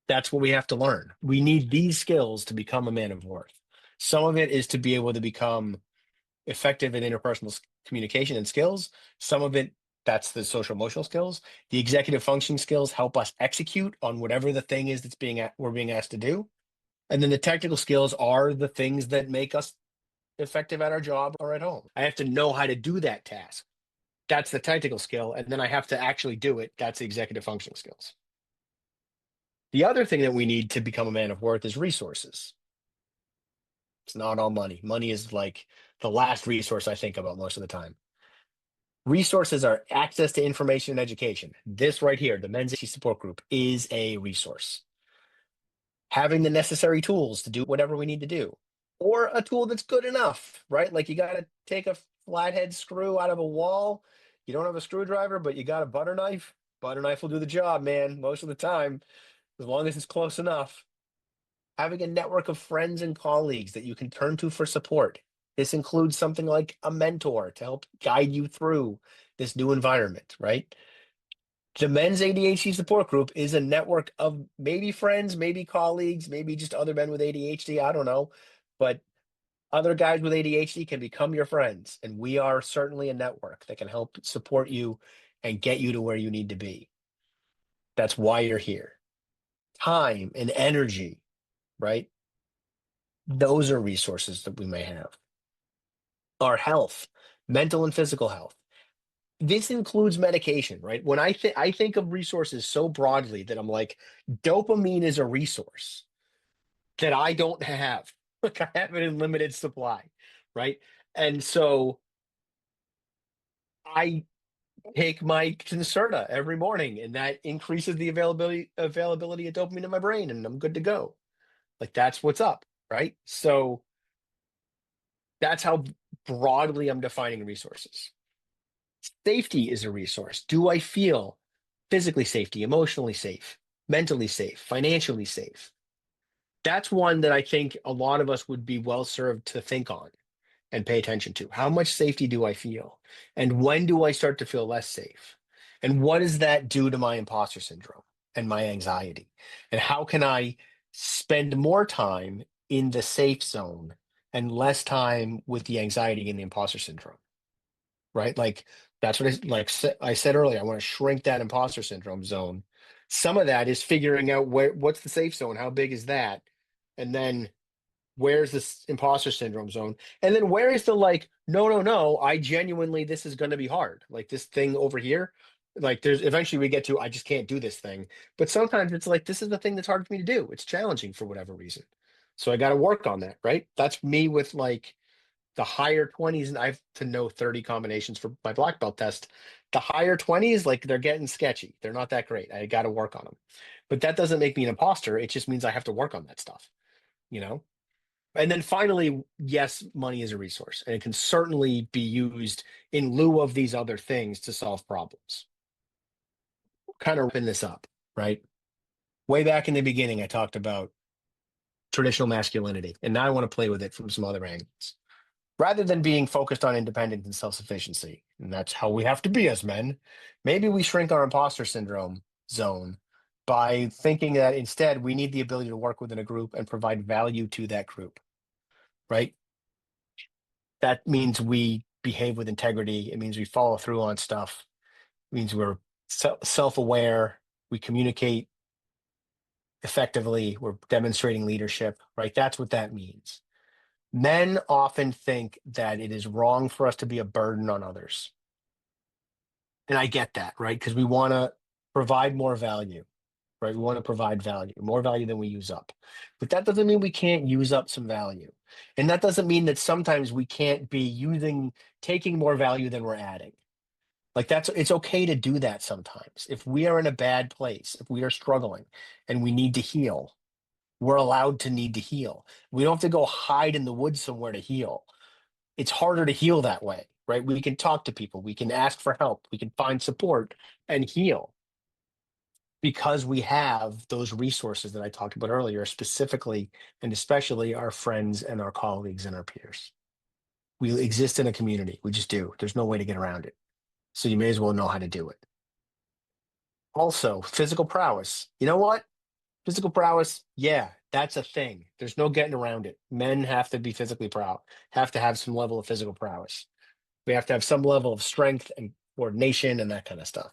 That's what we have to learn. We need these skills to become a man of worth. Some of it is to be able to become effective in interpersonal communication and skills. Some of it, that's the social emotional skills. The executive functioning skills help us execute on whatever the thing is that's we're being asked to do. And then the technical skills are the things that make us effective at our job or at home. I have to know how to do that task. That's the technical skill. And then I have to actually do it. That's the executive functioning skills. The other thing that we need to become a man of worth is resources. It's not all money. Money is like the last resource I think about most of the time. Resources are access to information and education. This right here, the Men's ADHD Support Group, is a resource. Having the necessary tools to do whatever we need to do, or a tool that's good enough, right? Like you got to take a flathead screw out of a wall. You don't have a screwdriver, but you got a butter knife. Butter knife will do the job, man, most of the time, as long as it's close enough. Having a network of friends and colleagues that you can turn to for support. This includes something like a mentor to help guide you through this new environment, right? The Men's ADHD Support Group is a network of maybe friends, maybe colleagues, maybe just other men with ADHD. I don't know. But other guys with ADHD can become your friends. And we are certainly a network that can help support you and get you to where you need to be. That's why you're here. Time and energy, right? Those are resources that we may have. Our health, mental and physical health. This includes medication, right? When I think of resources so broadly that I'm like, dopamine is a resource that I don't have. Like I have it in limited supply, right? And so I take my Concerta every morning, and that increases the availability of dopamine in my brain, and I'm good to go. Like that's what's up, right? So that's how broadly I'm defining resources. Safety is a resource. Do I feel physically safety, emotionally safe, mentally safe, financially safe? That's one that I think a lot of us would be well served to think on and pay attention to. How much safety do I feel? And when do I start to feel less safe? And what does that do to my imposter syndrome and my anxiety? And how can I spend more time in the safe zone and less time with the anxiety and the imposter syndrome? Right? Like that's what I said earlier. I want to shrink that imposter syndrome zone. Some of that is figuring out what's the safe zone, how big is that, and then where's this imposter syndrome zone, and then where is the like, no, no, no, I genuinely this is going to be hard, like this thing over here. Like there's eventually we get to I just can't do this thing, but sometimes it's like this is the thing that's hard for me to do. It's challenging for whatever reason, so I got to work on that. Right? That's me with like The higher 20s, and I have to know 30 combinations for my black belt test. The higher 20s, like they're getting sketchy. They're not that great. I got to work on them. But that doesn't make me an imposter. It just means I have to work on that stuff, you know? And then finally, yes, money is a resource, and it can certainly be used in lieu of these other things to solve problems. Kind of wrapping this up, right? Way back in the beginning, I talked about traditional masculinity, and now I want to play with it from some other angles. Rather than being focused on independence and self-sufficiency, and that's how we have to be as men, maybe we shrink our imposter syndrome zone by thinking that instead we need the ability to work within a group and provide value to that group, right? That means we behave with integrity. It means we follow through on stuff. It means we're self-aware. We communicate effectively. We're demonstrating leadership, right? That's what that means. Men often think that it is wrong for us to be a burden on others. And I get that, right? Because we want to provide more value, right? We want to provide value, more value than we use up. But that doesn't mean we can't use up some value. And that doesn't mean that sometimes we can't be taking more value than we're adding. Like it's okay to do that sometimes. If we are in a bad place, if we are struggling and we need to heal, we're allowed to need to heal. We don't have to go hide in the woods somewhere to heal. It's harder to heal that way, right? We can talk to people, we can ask for help, we can find support and heal because we have those resources that I talked about earlier, specifically and especially our friends and our colleagues and our peers. We exist in a community. We just do. There's no way to get around it. So you may as well know how to do it. Also, physical prowess. You know what? Physical prowess, yeah, that's a thing. There's no getting around it. Men have to be physically proud, have to have some level of physical prowess. We have to have some level of strength and coordination and that kind of stuff.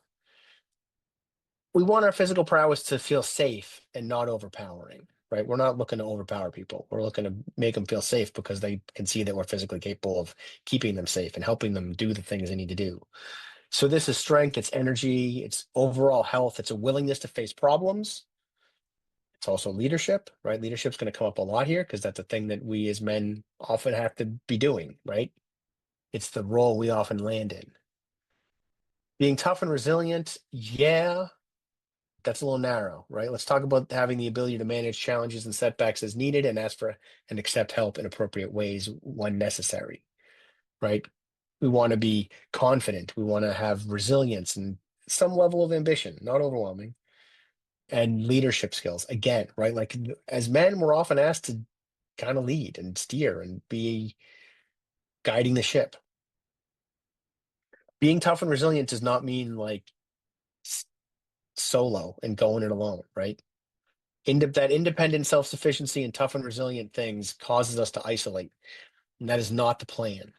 We want our physical prowess to feel safe and not overpowering, right? We're not looking to overpower people. We're looking to make them feel safe because they can see that we're physically capable of keeping them safe and helping them do the things they need to do. So this is strength, it's energy, it's overall health, it's a willingness to face problems. It's also leadership, right? Leadership's going to come up a lot here because that's a thing that we as men often have to be doing, right? It's the role we often land in. Being tough and resilient, yeah, that's a little narrow, right? Let's talk about having the ability to manage challenges and setbacks as needed and ask for and accept help in appropriate ways when necessary, right? We want to be confident. We want to have resilience and some level of ambition, not overwhelming, and leadership skills. Again, right? Like as men, we're often asked to kind of lead and steer and be guiding the ship. Being tough and resilient does not mean like solo and going it alone, right? That independent self-sufficiency and tough and resilient things causes us to isolate. And that is not the plan.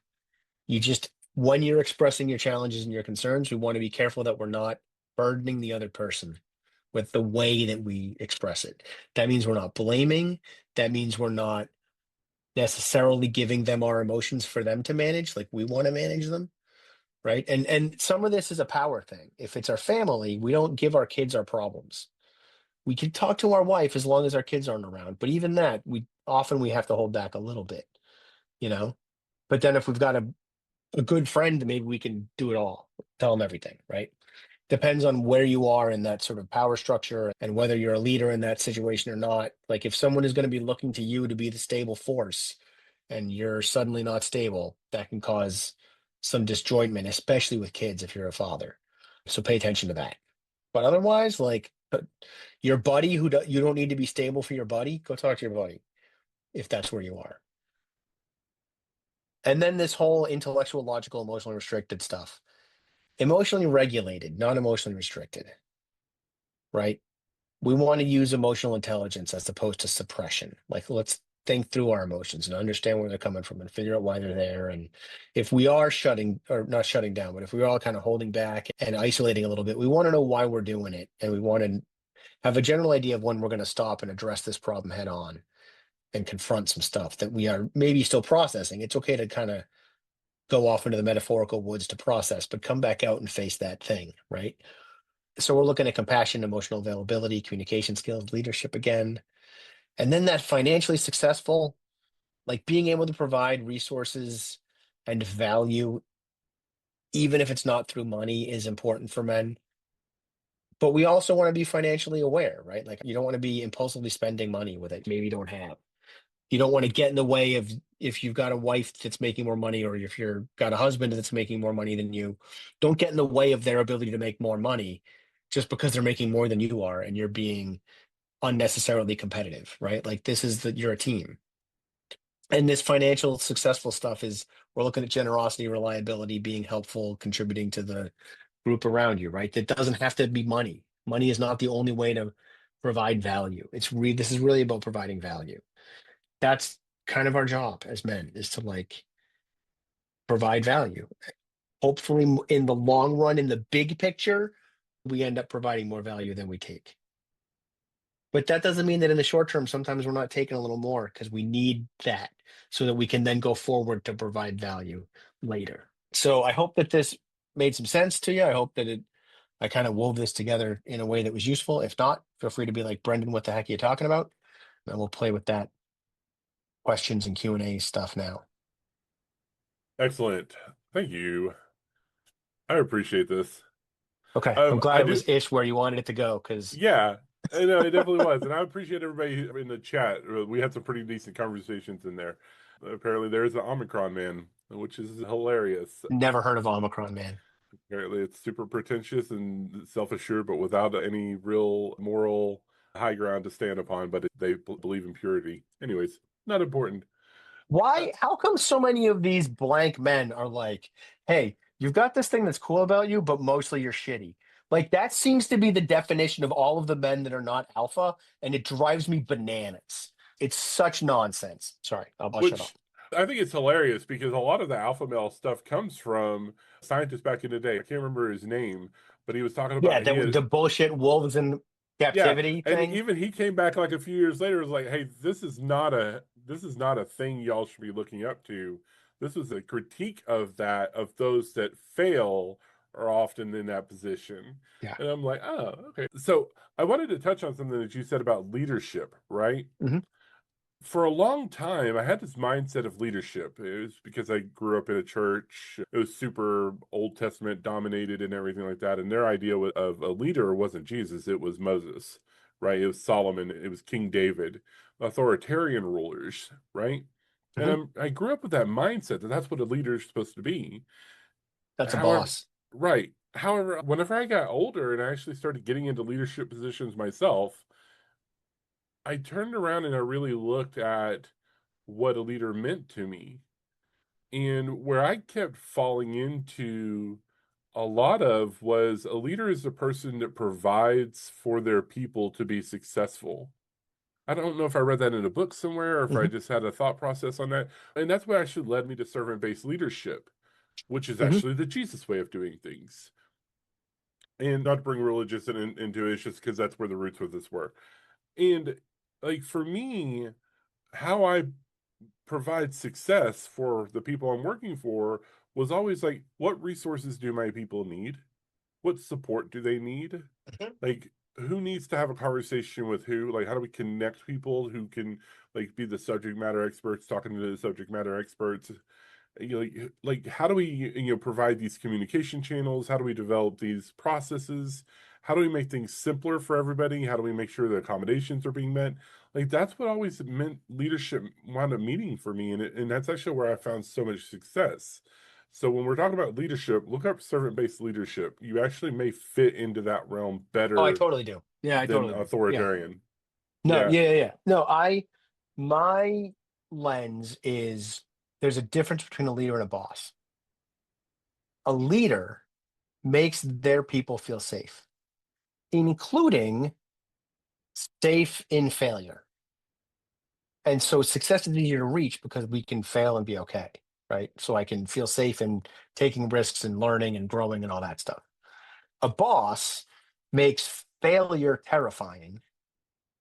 When you're expressing your challenges and your concerns, we want to be careful that we're not burdening the other person with the way that we express it. That means we're not blaming. That means we're not necessarily giving them our emotions for them to manage, like we want to manage them, right? And some of this is a power thing. If it's our family, we don't give our kids our problems. We can talk to our wife as long as our kids aren't around, but even that, we have to hold back a little bit, you know? But then if we've got a good friend, maybe we can do it all, tell them everything, right? Depends on where you are in that sort of power structure and whether you're a leader in that situation or not. Like if someone is going to be looking to you to be the stable force and you're suddenly not stable, that can cause some disjointment, especially with kids if you're a father. So pay attention to that. But otherwise, like your buddy you don't need to be stable for your buddy, go talk to your buddy if that's where you are. And then this whole intellectual, logical, emotionally restricted stuff. Emotionally regulated, not emotionally restricted, right? We want to use emotional intelligence as opposed to suppression. Like, let's think through our emotions and understand where they're coming from and figure out why they're there. And if we are not shutting down, but if we are all kind of holding back and isolating a little bit, we want to know why we're doing it. And we want to have a general idea of when we're going to stop and address this problem head on and confront some stuff that we are maybe still processing. It's okay to kind of go off into the metaphorical woods to process, but come back out and face that thing, right? So we're looking at compassion, emotional availability, communication skills, leadership again. And then that financially successful, Like being able to provide resources and value, even if it's not through money, is important for men. But we also want to be financially aware, right? Like you don't want to be impulsively spending money with it. Maybe you don't have. You don't want to get in the way of if you've got a wife that's making more money or if you've got a husband that's making more money than you, don't get in the way of their ability to make more money just because they're making more than you are and you're being unnecessarily competitive, right? Like this is that you're a team. And this financial successful stuff is we're looking at generosity, reliability, being helpful, contributing to the group around you, right? That doesn't have to be money. Money is not the only way to provide value. This is really about providing value. That's kind of our job as men is to like provide value. Hopefully in the long run, in the big picture, we end up providing more value than we take. But that doesn't mean that in the short term, sometimes we're not taking a little more because we need that so that we can then go forward to provide value later. So I hope that this made some sense to you. I hope that I kind of wove this together in a way that was useful. If not, feel free to be like, Brendan, what the heck are you talking about? And we'll play with that questions and Q&A stuff now. Excellent. Thank you. I appreciate this. Okay. I'm glad I it do. was ish where you wanted it to go because Yeah, I know it definitely was, and I appreciate everybody in the chat. We had some pretty decent conversations in there. Apparently, there's an Omicron man, which is hilarious. never heard of Omicron, man. Apparently, it's super pretentious and self-assured, but without any real moral high ground to stand upon. But they believe in purity. Anyways, not important. Uh, How come so many of these blank men are like, hey, you've got this thing that's cool about you, but mostly you're shitty? Like that seems to be the definition of all of the men that are not alpha, and it drives me bananas. It's such nonsense. Sorry, I'll shut up. which I think it's hilarious because a lot of the alpha male stuff comes from scientists back in the day. I can't remember his name, but he was talking Yeah, about he the had. bullshit wolves in Yeah, captivity and thing. even he came back like a few years later, was like, "Hey, this is not a thing y'all should be looking up to. This was a critique of that of those that fail are often in that position." Yeah. And I'm like, "Oh, okay." So I wanted to touch on something that you said about leadership, right? Hmm. For a long time, I had this mindset of leadership. It was because I grew up in a church. It was super Old Testament dominated and everything like that. And their idea of a leader wasn't Jesus, it was Moses, right? It was Solomon, it was King David, authoritarian rulers, right? And Hmm. I grew up with that mindset that that's what a leader is supposed to be. That's a However, boss. right. However, whenever I got older and I actually started getting into leadership positions myself, I turned around and I really looked at what a leader meant to me. And where I kept falling into a lot of was a leader is a person that provides for their people to be successful. I don't know if I read that in a book somewhere or if I Hmm. just had a thought process on that. And that's what actually led me to servant-based leadership, which is Hmm. actually the Jesus way of doing things. And not to bring religious into it, it's just because that's where the roots of this were. And like for me, how I provide success for the people I'm working for was always like, what resources do my people need? What support do they need? Like, who needs to have a conversation with who? Like, how do we connect people who can like be the subject matter experts talking to the subject matter experts? Like how do we provide these communication channels? How do we develop these processes? How do we make things simpler for everybody? How do we make sure the accommodations are being met? Like that's what always meant leadership wound up meaning for me, and that's actually where I found so much success. So when we're talking about leadership, look up servant-based leadership. You actually may fit into that realm Oh, I better totally do. Yeah, I than totally do. Yeah. authoritarian. No, Yeah. yeah, yeah, yeah. No, my lens is there's a difference between a leader and a boss. A leader makes their people feel safe, including safe in failure. And so success is easier to reach because we can fail and be okay, right? So I can feel safe in taking risks and learning and growing and all that stuff. A boss makes failure terrifying.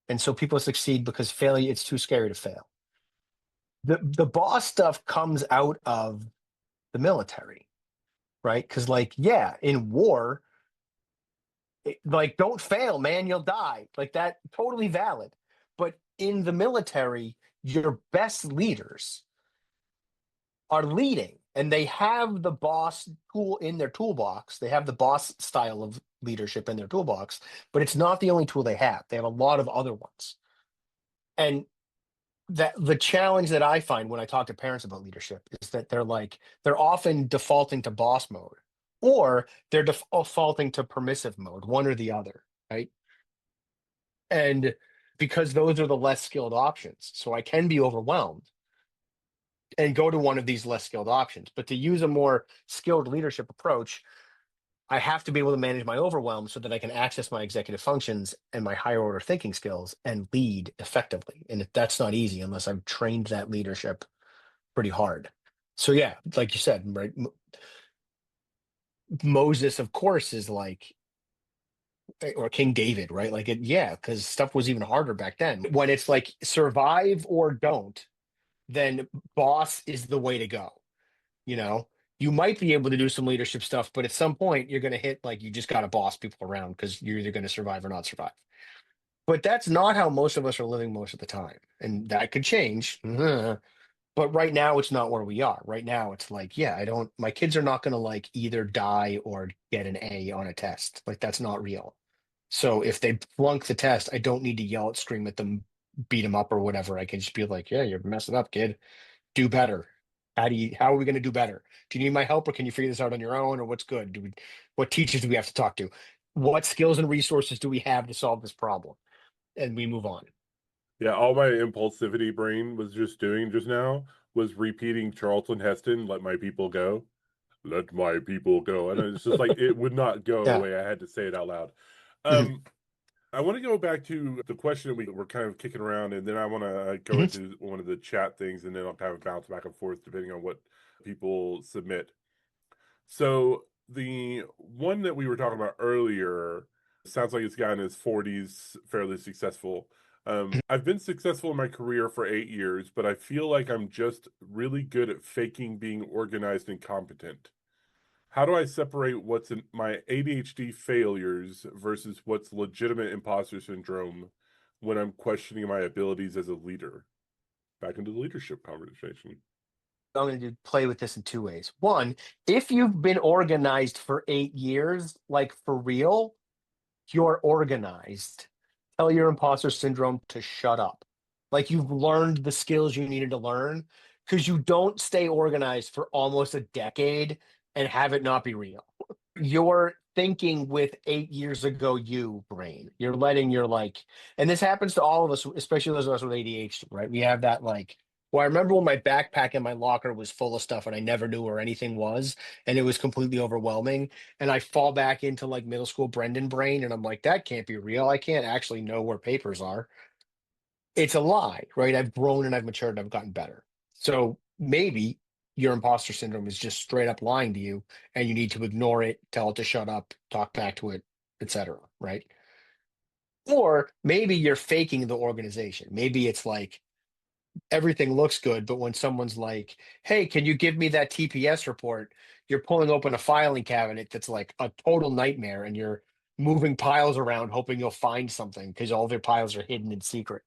And so people succeed because failure, it's too scary to fail. The boss stuff comes out of the military, right? Because like, yeah, in war, like don't fail, man, you'll die. Like that, totally valid. But in the military, your best leaders are leading and they have the boss tool in their toolbox. They have the boss style of leadership in their toolbox, but it's not the only tool they have. They have a lot of other ones. And that the challenge that I find when I talk to parents about leadership is that they're often defaulting to boss mode or they're defaulting to permissive mode, one or the other, right? And because those are the less skilled options. So I can be overwhelmed and go to one of these less skilled options. But to use a more skilled leadership approach, I have to be able to manage my overwhelm so that I can access my executive functions and my higher order thinking skills and lead effectively. And that's not easy unless I've trained that leadership pretty hard. So yeah, like you said, right? Moses, of course, is like, or King David, right? Like yeah, because stuff was even harder back then. When it's like survive or don't, then boss is the way to go. You know, you might be able to do some leadership stuff, but at some point you're going to hit like you just got to boss people around because you're either going to survive or not survive. But that's not how most of us are living most of the time. And that could change. But right now it's not where we are. Right now it's like, yeah, my kids are not going to like either die or get an A on a test. Like that's not real. So if they flunk the test, I don't need to yell at, scream at them, beat them up or whatever. I can just be like, yeah, you're messing up, kid. Do better. How are we going to do better? Do you need my help or can you figure this out on your own or what's good? What teachers do we have to talk to? What skills and resources do we have to solve this problem? And we move on. Yeah, all my impulsivity brain was just doing just now was repeating Charlton Heston, "Let my people go, let my people go," and it's just like it would not go Yeah. away. I had to say it out loud. Mhm. Um, I want to go back to the question that we were kind of kicking around, and then I want to go Mhm. into one of the chat things, and then I'll kind of bounce back and forth depending on what people submit. So the one that we were talking about earlier sounds like it's guy in his 40s, fairly successful. I've been successful in my career for 8 years, but I feel like I'm just really good at faking being organized and competent. How do I separate what's in my ADHD failures versus what's legitimate imposter syndrome when I'm questioning my abilities as a leader? Back into the leadership conversation. I'm going to play with this in two ways. One, if you've been organized for 8 years, like for real, you're organized. Tell your imposter syndrome to shut up. Like you've learned the skills you needed to learn because you don't stay organized for almost a decade and have it not be real. You're thinking with 8 years ago you brain. You're letting your like, and this happens to all of us, especially those of us with ADHD, right? We have that like, well, I remember when my backpack in my locker was full of stuff and I never knew where anything was, and it was completely overwhelming. And I fall back into like middle school Brendan brain, and I'm like, that can't be real. I can't actually know where papers are. It's a lie, right? I've grown and I've matured and I've gotten better. So maybe your imposter syndrome is just straight up lying to you and you need to ignore it, tell it to shut up, talk back to it, etc. Right? Or maybe you're faking the organization. Maybe it's like everything looks good, but when someone's like, hey, can you give me that TPS report? You're pulling open a filing cabinet that's like a total nightmare and you're moving piles around hoping you'll find something because all of your piles are hidden in secret.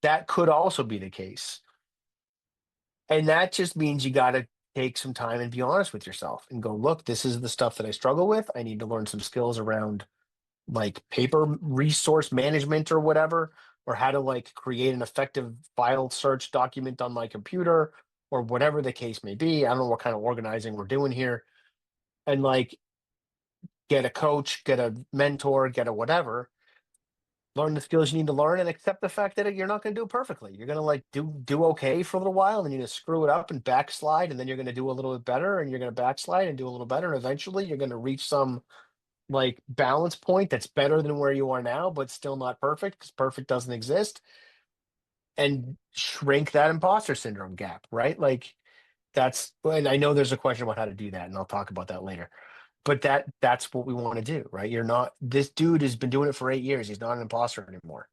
That could also be the case. And that just means you got to take some time and be honest with yourself and go, look, this is the stuff that I struggle with. I need to learn some skills around like paper resource management or whatever, or how to like create an effective file search document on my computer or whatever the case may be. I don't know what kind of organizing we're doing here. And like get a coach, get a mentor, get a whatever, learn the skills you need to learn and accept the fact that you're not going to do it perfectly. You're going to like do okay for a little while and then you're going to screw it up and backslide and then you're going to do a little bit better and you're going to backslide and do a little better and eventually you're going to reach some like balance point that's better than where you are now but still not perfect because perfect doesn't exist and shrink that imposter syndrome gap, right? Like that's and I know there's a question about how to do that and I'll talk about that later. But that's what we want to do, right? You're not this dude has been doing it for 8 years. He's not an imposter anymore.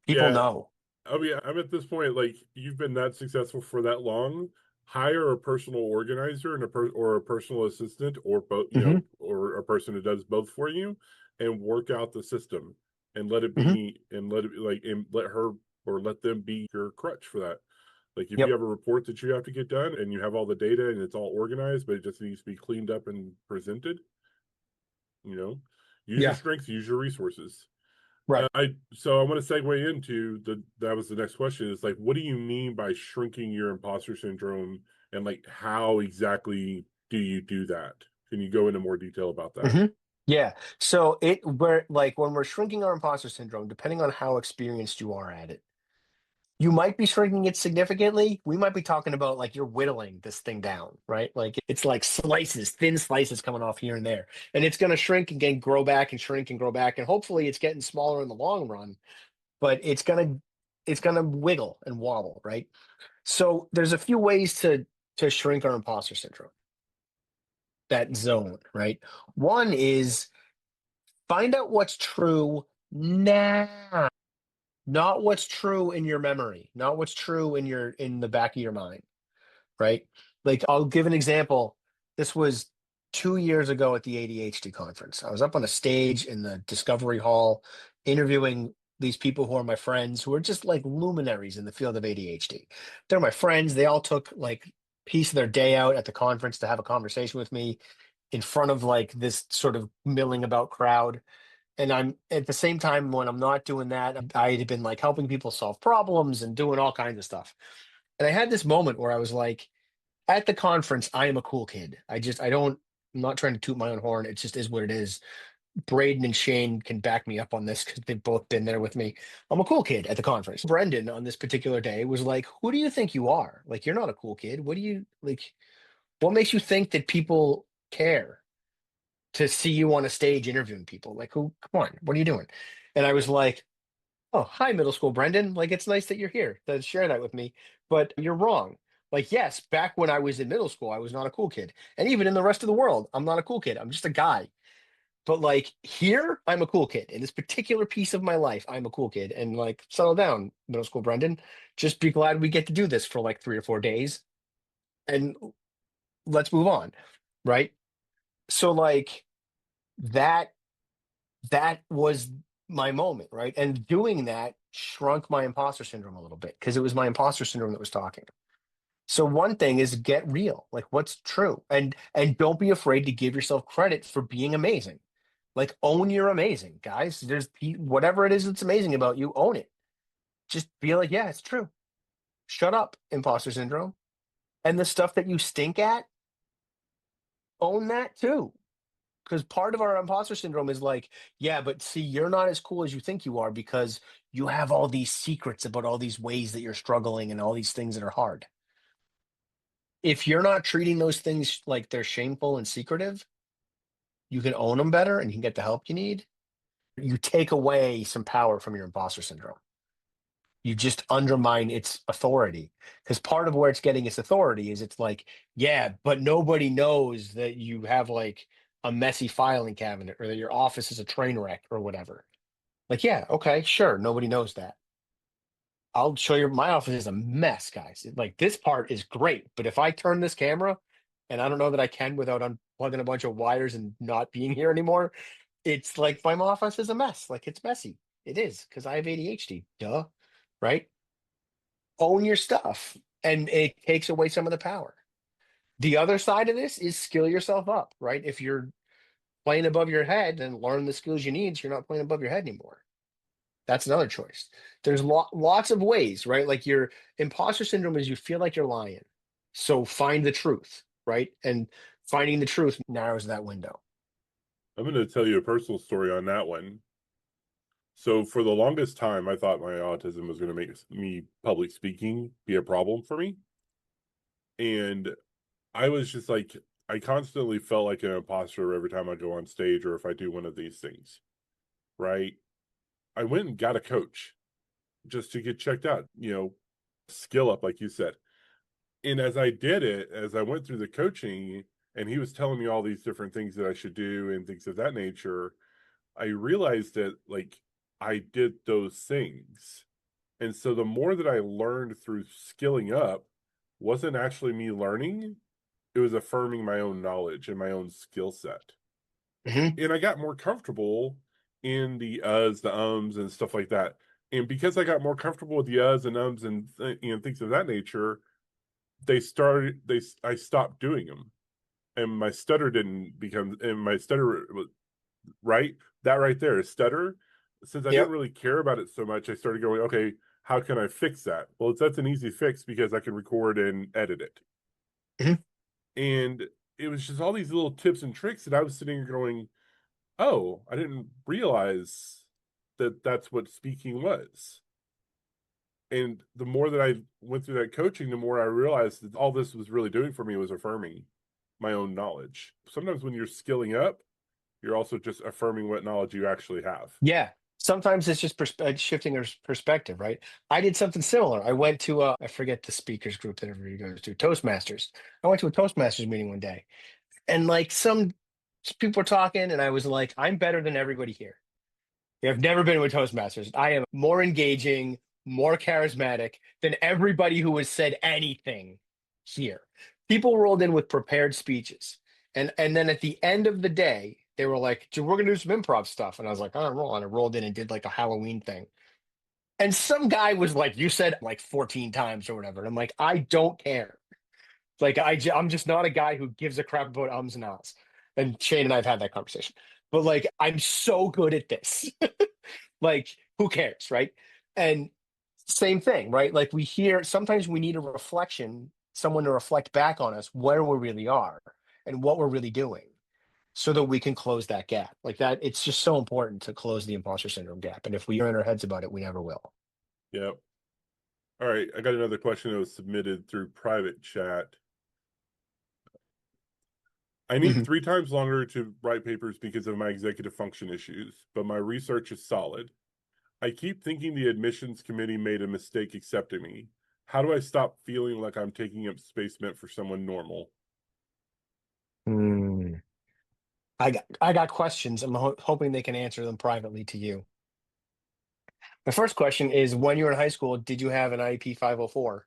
People Yeah, know. I mean, I'm at this point, like you've been that successful for that long. Hire a personal organizer and or a personal assistant, or both, Hmm. or a person who does both for you, and work out the system, and let it Hmm. be, and let it be like, and let her or let them be your crutch for that. Like if you Yep. have a report that you have to get done and you have all the data and it's all organized, but it just needs to be cleaned up and presented, you know, use your Yeah. strengths, use your resources. Right. So I want to segue into that was the next question is like, what do you mean by shrinking your imposter syndrome, and like how exactly do you do that? Can you go into more detail about that? hmm Yeah. So we're like when we're shrinking our imposter syndrome, depending on how experienced you are at it, you might be shrinking it significantly. We might be talking about like you're whittling this thing down, right? Like it's like slices, thin slices coming off here and there. And it's going to shrink and then grow back and shrink and grow back. And hopefully it's getting smaller in the long run, but it's going to wiggle and wobble, right? So there's a few ways to shrink our imposter syndrome, that zone, right? One is find out what's true now, not what's true in your memory, not what's true in the back of your mind, right? Like I'll give an example. This was 2 years ago at the ADHD conference. I was up on a stage in the Discovery Hall interviewing these people who are my friends who are just like luminaries in the field of ADHD. They're my friends. They all took like piece of their day out at the conference to have a conversation with me in front of like this sort of milling about crowd. And I'm at the same time when I'm not doing that, I had been like helping people solve problems and doing all kinds of stuff. And I had this moment where I was like, at the conference, I am a cool kid. I'm not trying to toot my own horn. It just is what it is. Braden and Shane can back me up on this because they've both been there with me. I'm a cool kid at the conference. Brendan on this particular day was like, who do you think you are? Like, you're not a cool kid. What do you like? What makes you think that people care to see you on a stage interviewing people? Like, who, come on, what are you doing? And I was like, oh, hi, middle school Brendan. Like, it's nice that you're here to share that with me, but you're wrong. Like, yes, back when I was in middle school, I was not a cool kid. And even in the rest of the world, I'm not a cool kid. I'm just a guy. But like here, I'm a cool kid. In this particular piece of my life, I'm a cool kid. And like, settle down, middle school Brendan. Just be glad we get to do this for like 3 or 4 days and let's move on. Right. So like that that was my moment, right? And doing that shrunk my imposter syndrome a little bit because it was my imposter syndrome that was talking. So one thing is get real, like what's true, and don't be afraid to give yourself credit for being amazing. Like own you're amazing, guys. Whatever it is that's amazing about you, own it. Just be like, yeah, it's true. Shut up, imposter syndrome. And the stuff that you stink at, own that too. Because part of our imposter syndrome is like, yeah, but see, you're not as cool as you think you are because you have all these secrets about all these ways that you're struggling and all these things that are hard. If you're not treating those things like they're shameful and secretive, you can own them better and you can get the help you need. You take away some power from your imposter syndrome. You just undermine its authority because part of where it's getting its authority is it's like, yeah, but nobody knows that you have like a messy filing cabinet or that your office is a train wreck or whatever. Like, yeah, okay, sure, nobody knows that. I'll show you my office is a mess, guys. Like this part is great, but if I turn this camera, and I don't know that I can without unplugging a bunch of wires and not being here anymore, it's like my office is a mess. Like it's messy. It is because I have ADHD. Duh. Right? Own your stuff, and it takes away some of the power. The other side of this is skill yourself up, right? If you're playing above your head, then learn the skills you need so you're not playing above your head anymore. That's another choice. There's lots of ways, right? Like your imposter syndrome is you feel like you're lying. So find the truth, right? And finding the truth narrows that window. I'm going to tell you a personal story on that one. So for the longest time, I thought my autism was going to make me public speaking be a problem for me. And I was just like, I constantly felt like an imposter every time I go on stage or if I do one of these things, right? I went and got a coach just to get checked out, skill up, like you said. And as I did it, as I went through the coaching and he was telling me all these different things that I should do and things of that nature, I realized that like I did those things. And so the more that I learned through skilling up wasn't actually me learning, it was affirming my own knowledge and my own skill set. hmm And I got more comfortable in the uhs, the ums, and stuff like that. And because I got more comfortable with the uhs and ums and things of that nature, I stopped doing them, and my stutter didn't become, and my stutter was right. That right there is stutter. Since I didn't Yep. really care about it so much, I started going, okay, how can I fix that? Well, that's an easy fix because I can record and edit it. Mhm. And it was just all these little tips and tricks that I was sitting here going, oh, I didn't realize that that's what speaking was. And the more that I went through that coaching, the more I realized that all this was really doing for me was affirming my own knowledge. Sometimes when you're skilling up, you're also just affirming what knowledge you actually have. Yeah. Sometimes it's just shifting your perspective, right? I did something similar. I went to I forget the speakers group that everybody goes to, Toastmasters. I went to a Toastmasters meeting one day, and like some people were talking, and I was like, I'm better than everybody here. I've never been to a Toastmasters. I am more engaging, more charismatic than everybody who has said anything here. People rolled in with prepared speeches. And then at the end of the day, they were like, "Dude, we're gonna do some improv stuff." And I was like, "I don't roll." And I rolled in and did like a Halloween thing. And some guy was like, "You said like 14 times or whatever." And I'm like, I don't care. Like I'm just not a guy who gives a crap about ums and ahs. And Shane and I have had that conversation. But like I'm so good at this. Like, who cares, right? And same thing, right? Like we hear sometimes we need a reflection, someone to reflect back on us where we really are and what we're really doing so that we can close that gap. Like that, it's just so important to close the imposter syndrome gap. And if we are in our heads about it, we never will. Yep. All right. I got another question that was submitted through private chat. I need Mhm. 3 times longer to write papers because of my executive function issues, but my research is solid. I keep thinking the admissions committee made a mistake accepting me. How do I stop feeling like I'm taking up space meant for someone normal? Hmm. I got questions. I'm hoping they can answer them privately to you. My first question is when you were in high school, did you have an IEP 504?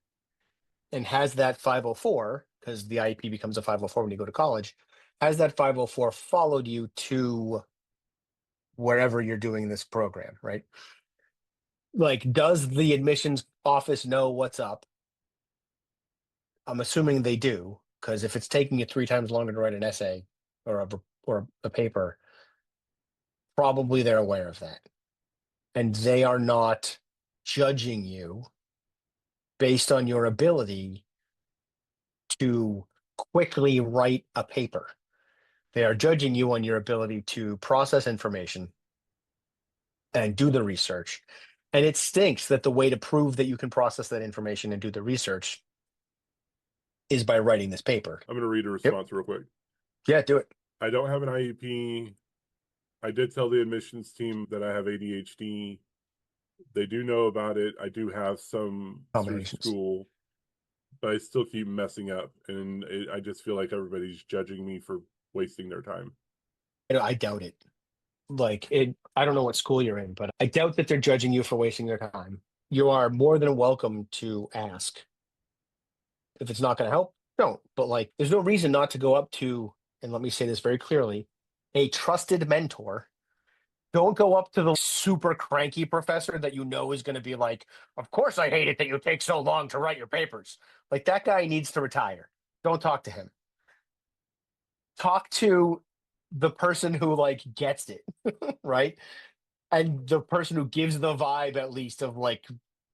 And has that 504, because the IEP becomes a 504 when you go to college, has that 504 followed you to wherever you're doing this program, right? Like, does the admissions office know what's up? I'm assuming they do, because if it's taking you 3 times longer to write an essay or a paper, probably they're aware of that. And they are not judging you based on your ability to quickly write a paper. They are judging you on your ability to process information and do the research. And it stinks that the way to prove that you can process that information and do the research is by writing this paper. I'm going to read a Yep. response real quick. Yeah, do it. I don't have an IEP. I did tell the admissions team that I have ADHD. They do know about it. I do have some through Combinations. school, but I still keep messing up. And I just feel like everybody's judging me for wasting their time. I doubt it. Like it, I don't know what school you're in, but I doubt that they're judging you for wasting their time. You are more than welcome to ask. If it's not going to help, don't. But like, there's no reason not to go up to, and let me say this very clearly, a trusted mentor. Don't go up to the super cranky professor that you know is going to be like, "Of course, I hate it that you take so long to write your papers." Like, that guy needs to retire. Don't talk to him. Talk to the person who, like, gets it, right? And the person who gives the vibe, at least, of like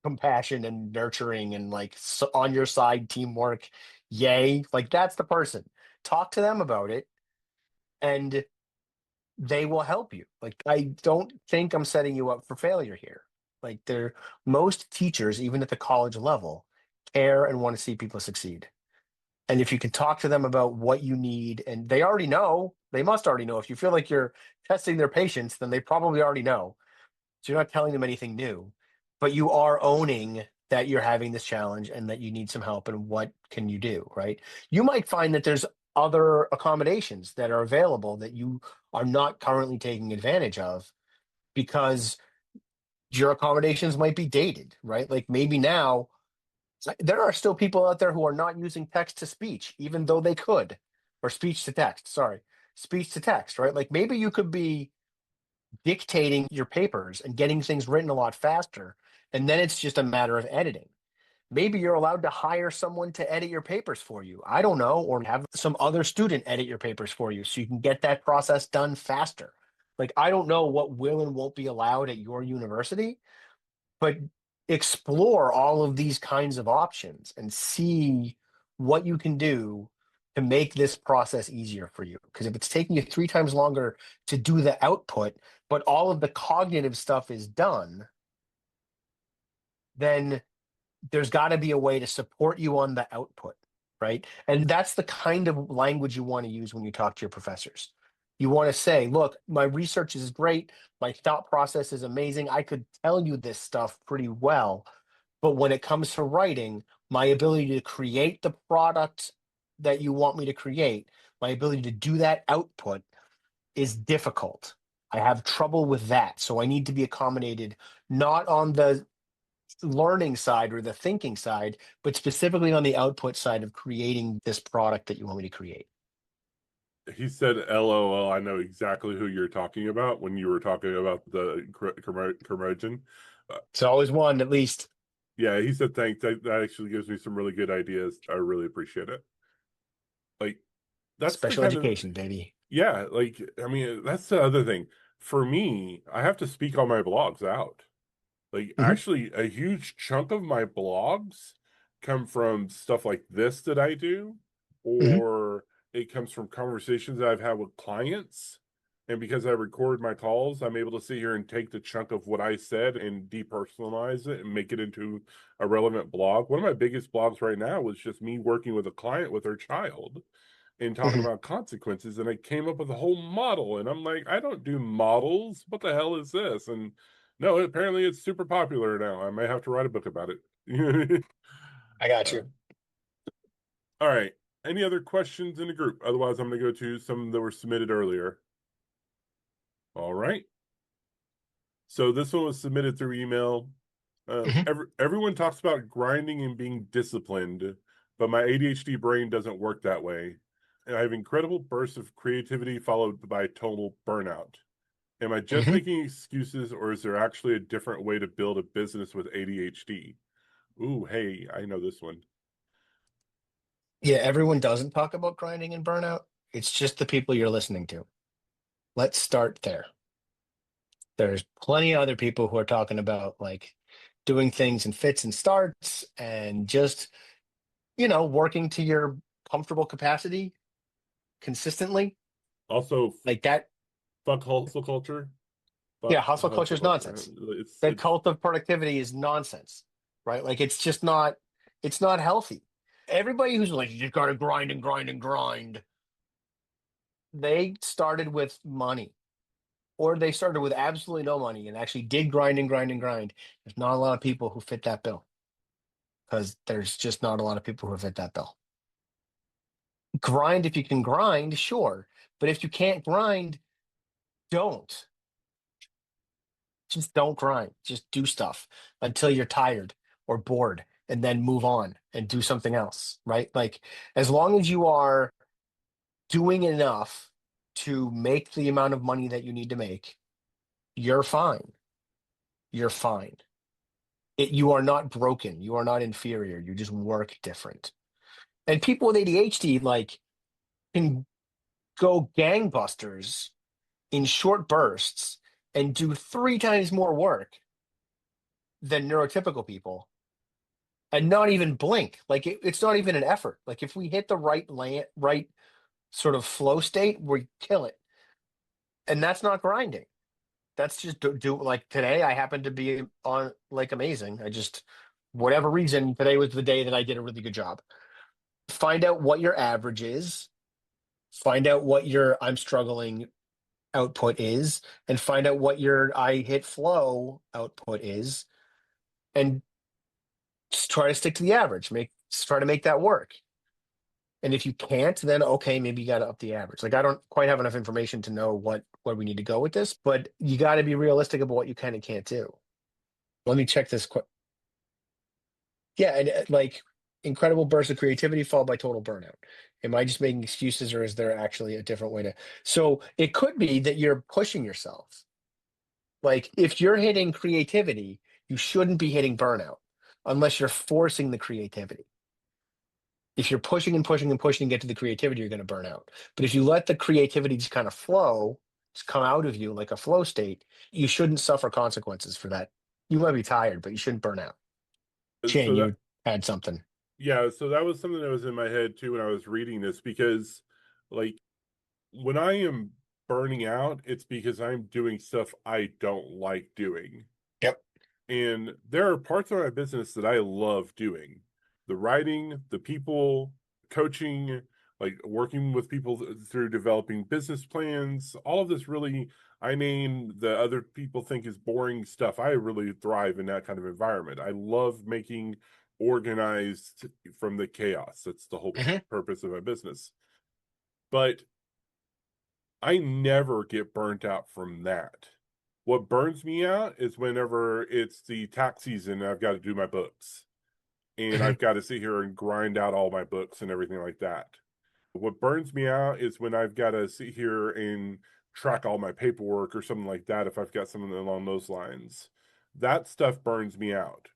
compassion and nurturing and like on your side teamwork. Yay. Like, that's the person. Talk to them about it and they will help you. Like, I don't think I'm setting you up for failure here. Like, they're most teachers, even at the college level, care and want to see people succeed. And if you can talk to them about what you need, and they already know, they must already know. If you feel like you're testing their patience, then they probably already know. So you're not telling them anything new, but you are owning that you're having this challenge and that you need some help and what can you do, right? You might find that there's other accommodations that are available that you are not currently taking advantage of because your accommodations might be dated, right? Like maybe now there are still people out there who are not using text to speech, even though they could, or speech to text, sorry, speech to text, right? Like maybe you could be dictating your papers and getting things written a lot faster. And then it's just a matter of editing. Maybe you're allowed to hire someone to edit your papers for you. I don't know, or have some other student edit your papers for you so you can get that process done faster. Like, I don't know what will and won't be allowed at your university, but explore all of these kinds of options and see what you can do to make this process easier for you. Because if it's taking you 3 times longer to do the output, but all of the cognitive stuff is done, then there's got to be a way to support you on the output, right? And that's the kind of language you want to use when you talk to your professors. You want to say, look, my research is great. My thought process is amazing. I could tell you this stuff pretty well. But when it comes to writing, my ability to create the product that you want me to create, my ability to do that output is difficult. I have trouble with that. So I need to be accommodated, not on the learning side or the thinking side, but specifically on the output side of creating this product that you want me to create. He said, "LOL, I know exactly who you're talking about when you were talking about the curmudgeon." It's always one, at least. Yeah, he said thanks. That actually gives me some really good ideas. I really appreciate it. Like, that's the Special kind of, education, baby. yeah, like, I mean, that's the other thing. For me, I have to speak all my blogs out. Like, Hmm. actually, a huge chunk of my blogs come from stuff like this that I do, Hmm. or it comes from conversations that I've had with clients. And because I record my calls, I'm able to sit here and take the chunk of what I said and depersonalize it and make it into a relevant blog. One of my biggest blogs right now was just me working with a client with her child and talking Hmm. about consequences. And I came up with a whole model. And I'm like, I don't do models. What the hell is this? And no, apparently it's super popular now. I may have to write a book about it. I got uh, you. all right. Any other questions in the group? Otherwise, I'm going to go to some that were submitted earlier. All right. So this one was submitted through email. Hmm. Everyone talks about grinding and being disciplined, but my ADHD brain doesn't work that way. And I have incredible bursts of creativity followed by total burnout. Am I just Hmm. making excuses, or is there actually a different way to build a business with ADHD? Ooh, hey, I know this one. Yeah, everyone doesn't talk about grinding and burnout. It's just the people you're listening to. Let's start there. There's plenty of other people who are talking about like doing things in fits and starts and just, working to your comfortable capacity consistently. Also, Like that. fuck hustle culture. Yeah, Fuck hustle culture hustle is culture. nonsense. It's That it's cult of productivity is nonsense, right? Like it's not healthy. Everybody who's like, you just gotta grind and grind and grind, they started with money. Or they started with absolutely no money and actually did grind and grind and grind. There's not a lot of people who fit that bill because there's just not a lot of people who fit that bill. Grind if you can grind, sure. But if you can't grind, don't. Just don't grind. Just do stuff until you're tired or bored and then move on and do something else, right? Like, as long as you are doing enough to make the amount of money that you need to make, you're fine. You're fine. You are not broken. You are not inferior. You just work different. And people with ADHD, like, can go gangbusters in short bursts and do 3 times more work than neurotypical people and not even blink. Like, it's not even an effort. Like, if we hit the right sort of flow state, we kill it. And that's not grinding. That's just like today. I happened to be on like amazing. I just, whatever reason, today was the day that I did a really good job. Find out what your average is. Find out what your I'm struggling output is, and find out what your I hit flow output is, and just try to stick to the average. Try to make that work. And if you can't, then okay, maybe you got to up the average. Like, I don't quite have enough information to know what we need to go with this, but you got to be realistic about what you can and can't do. Let me check this quick. Yeah, and like, incredible burst of creativity followed by total burnout. Am I just making excuses, or is there actually a different way to? So it could be that you're pushing yourself. Like if you're hitting creativity, you shouldn't be hitting burnout unless you're forcing the creativity. If you're pushing and pushing and pushing to get to the creativity, you're going to burn out. But if you let the creativity just kind of flow, just come out of you like a flow state, you shouldn't suffer consequences for that. You might be tired, but you shouldn't burn out. Shane, So that, you had something. yeah, so that was something that was in my head too when I was reading this because, like, when I am burning out, it's because I'm doing stuff I don't like doing. Yep. And there are parts of my business that I love doing. The writing, the people, coaching, like working with people through developing business plans, all of this really, I mean, the other people think is boring stuff. I really thrive in that kind of environment. I love making organized from the chaos. That's the whole Hmm. purpose of my business. But I never get burnt out from that. What burns me out is whenever it's the tax season and I've got to do my books and Hmm. I've got to sit here and grind out all my books and everything like that. What burns me out is when I've got to sit here and track all my paperwork or something like that if I've got something along those lines. That stuff burns me out.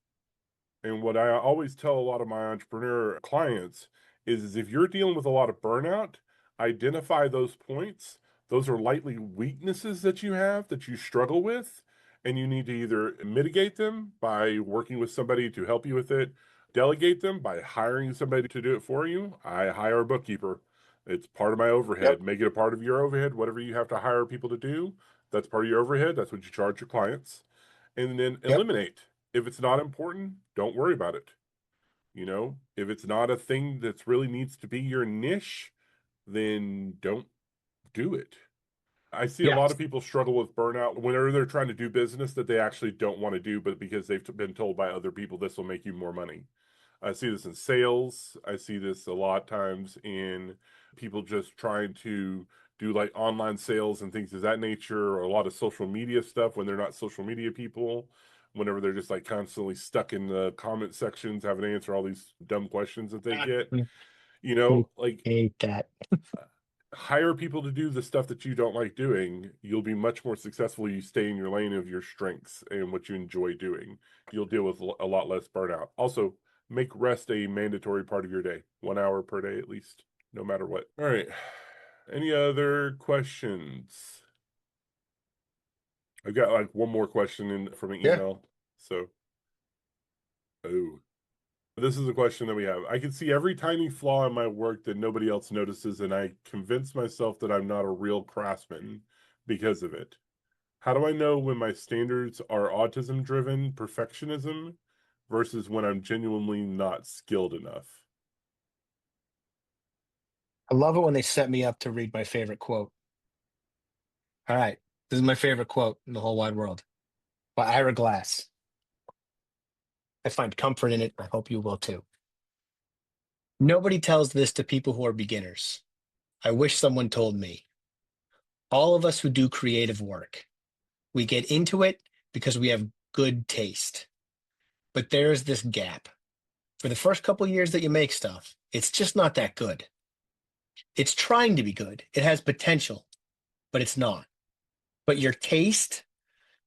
And what I always tell a lot of my entrepreneur clients is if you're dealing with a lot of burnout, identify those points. Those are likely weaknesses that you have that you struggle with, and you need to either mitigate them by working with somebody to help you with it, delegate them by hiring somebody to do it for you. I hire a bookkeeper. It's part of my overhead. Yep. Make it a part of your overhead. Whatever you have to hire people to do, that's part of your overhead. That's what you charge your clients. And then Yep. eliminate. If it's not important, don't worry about it. You know, if it's not a thing that's really needs to be your niche, then don't do it. I see a Yeah. lot of people struggle with burnout whenever they're trying to do business that they actually don't want to do, but because they've been told by other people this will make you more money. I see this in sales. I see this a lot of times in people just trying to do like online sales and things of that nature, or a lot of social media stuff when they're not social media people, whenever they're just like constantly stuck in the comment sections having to answer all these dumb questions that they God, get. I You know, hate, like hate that. hire people to do the stuff that you don't like doing. You'll be much more successful. You stay in your lane of your strengths and what you enjoy doing. You'll deal with a lot less burnout. Also, make rest a mandatory part of your day, 1 hour per day at least, no matter what. All right. Any other questions? I've got like one more question in from an Yeah. email. So, oh, this is a question that we have. I can see every tiny flaw in my work that nobody else notices, and I convince myself that I'm not a real craftsman because of it. How do I know when my standards are autism driven perfectionism versus when I'm genuinely not skilled enough? I love it when they set me up to read my favorite quote. All right. This is my favorite quote in the whole wide world by Ira Glass. I find comfort in it. I hope you will too. Nobody tells this to people who are beginners. I wish someone told me. All of us who do creative work, we get into it because we have good taste. But there's this gap. For the first couple years that you make stuff, it's just not that good. It's trying to be good. It has potential, but it's not. But your taste,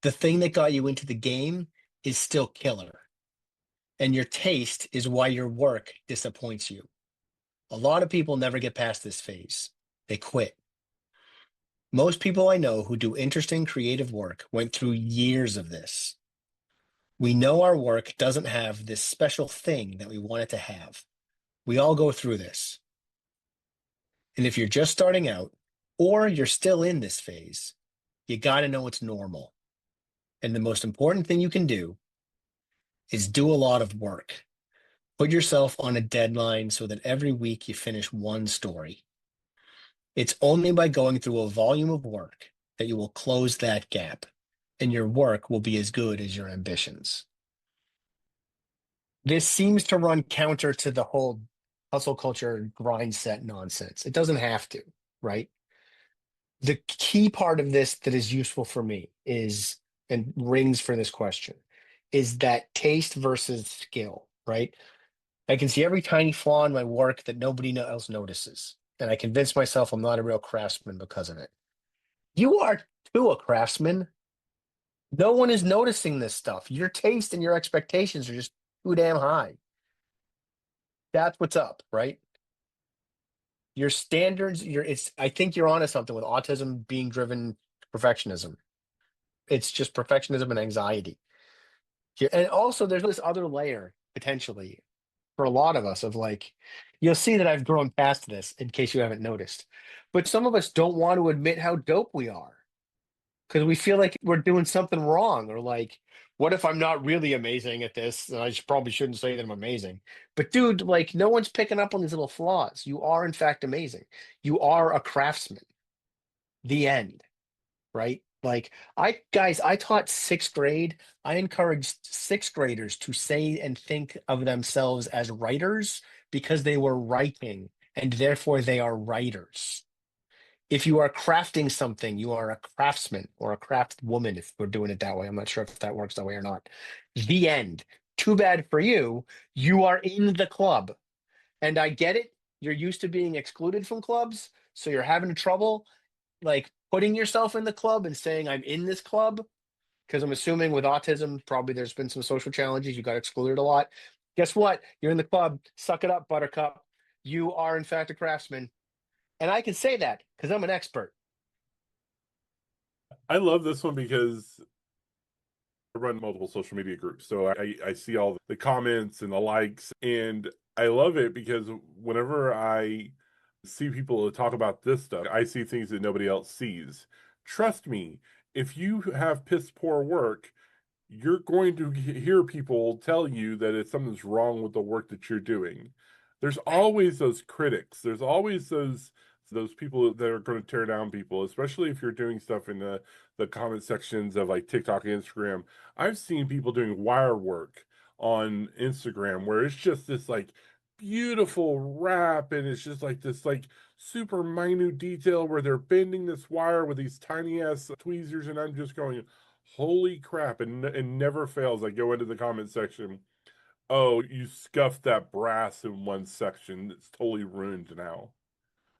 the thing that got you into the game, is still killer. And your taste is why your work disappoints you. A lot of people never get past this phase. They quit. Most people I know who do interesting creative work went through years of this. We know our work doesn't have this special thing that we want it to have. We all go through this. And if you're just starting out or you're still in this phase, you got to know it's normal. And the most important thing you can do is do a lot of work. Put yourself on a deadline so that every week you finish one story. It's only by going through a volume of work that you will close that gap, and your work will be as good as your ambitions. This seems to run counter to the whole hustle culture grind set nonsense. It doesn't have to, right? The key part of this that is useful for me is, and rings for this question, is that taste versus skill, right? I can see every tiny flaw in my work that nobody else notices. And I convince myself I'm not a real craftsman because of it. You are too a craftsman. No one is noticing this stuff. Your taste and your expectations are just too damn high. That's what's up, right? Your standards, I think you're onto something with autism being driven perfectionism. It's just perfectionism and anxiety. And also there's this other layer potentially for a lot of us of like, you'll see that I've grown past this in case you haven't noticed. But some of us don't want to admit how dope we are because we feel like we're doing something wrong, or like, what if I'm not really amazing at this? And probably shouldn't say that I'm amazing. But dude, like, no one's picking up on these little flaws. You are in fact amazing. You are a craftsman. The end, right? Like, I taught sixth grade. I encouraged sixth graders to say and think of themselves as writers because they were writing, and therefore they are writers. If you are crafting something, you are a craftsman or a craft woman, if we're doing it that way. I'm not sure if that works that way or not. The end. Too bad for you. You are in the club. And I get it. You're used to being excluded from clubs. So you're having trouble like putting yourself in the club and saying, I'm in this club. Because I'm assuming with autism, probably there's been some social challenges. You got excluded a lot. Guess what? You're in the club. Suck it up, buttercup. You are, in fact, a craftsman. And I can say that because I'm an expert. I love this one because I run multiple social media groups, so I see all the comments and the likes, and I love it because whenever I see people talk about this stuff, I see things that nobody else sees. Trust me, if you have piss poor work, you're going to hear people tell you that it's something's wrong with the work that you're doing. There's always those critics. There's always those people that are going to tear down people, especially if you're doing stuff in the comment sections of like TikTok and Instagram. I've seen people doing wire work on Instagram where it's just this like beautiful wrap and it's just like this like super minute detail where they're bending this wire with these tiny ass tweezers, and I'm just going, holy crap, and never fails. I go into the comment section. Oh, you scuffed that brass in one section. It's totally ruined now.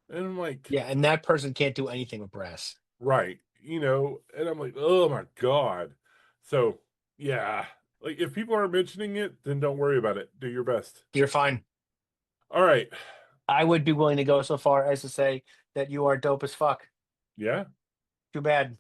And I'm like, Yeah, and that person can't do anything with brass. right, and I'm like, oh my God. So, yeah, like if people aren't mentioning it, then don't worry about it. Do your best. You're fine. All right. I would be willing to go so far as to say that you are dope as fuck. Yeah. Too bad.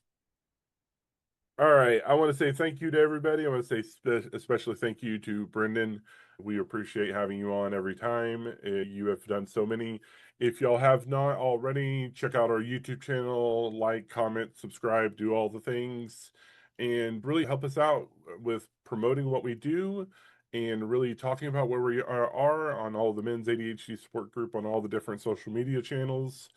All right. I want to say thank you to everybody. I want to say especially thank you to Brendan. We appreciate having you on every time. You have done so many. If y'all have not already, check out our YouTube channel, like, comment, subscribe, do all the things, and really help us out with promoting what we do and really talking about where we are on all the men's ADHD support group on all the different social media channels.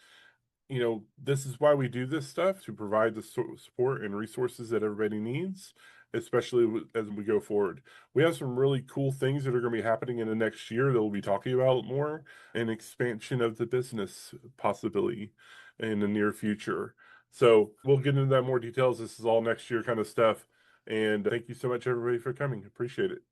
This is why we do this stuff, to provide the support and resources that everybody needs, especially as we go forward. We have some really cool things that are going to be happening in the next year that we'll be talking about more, an expansion of the business possibility in the near future. So we'll get into that more details. This is all next year kind of stuff. And thank you so much, everybody, for coming. Appreciate it.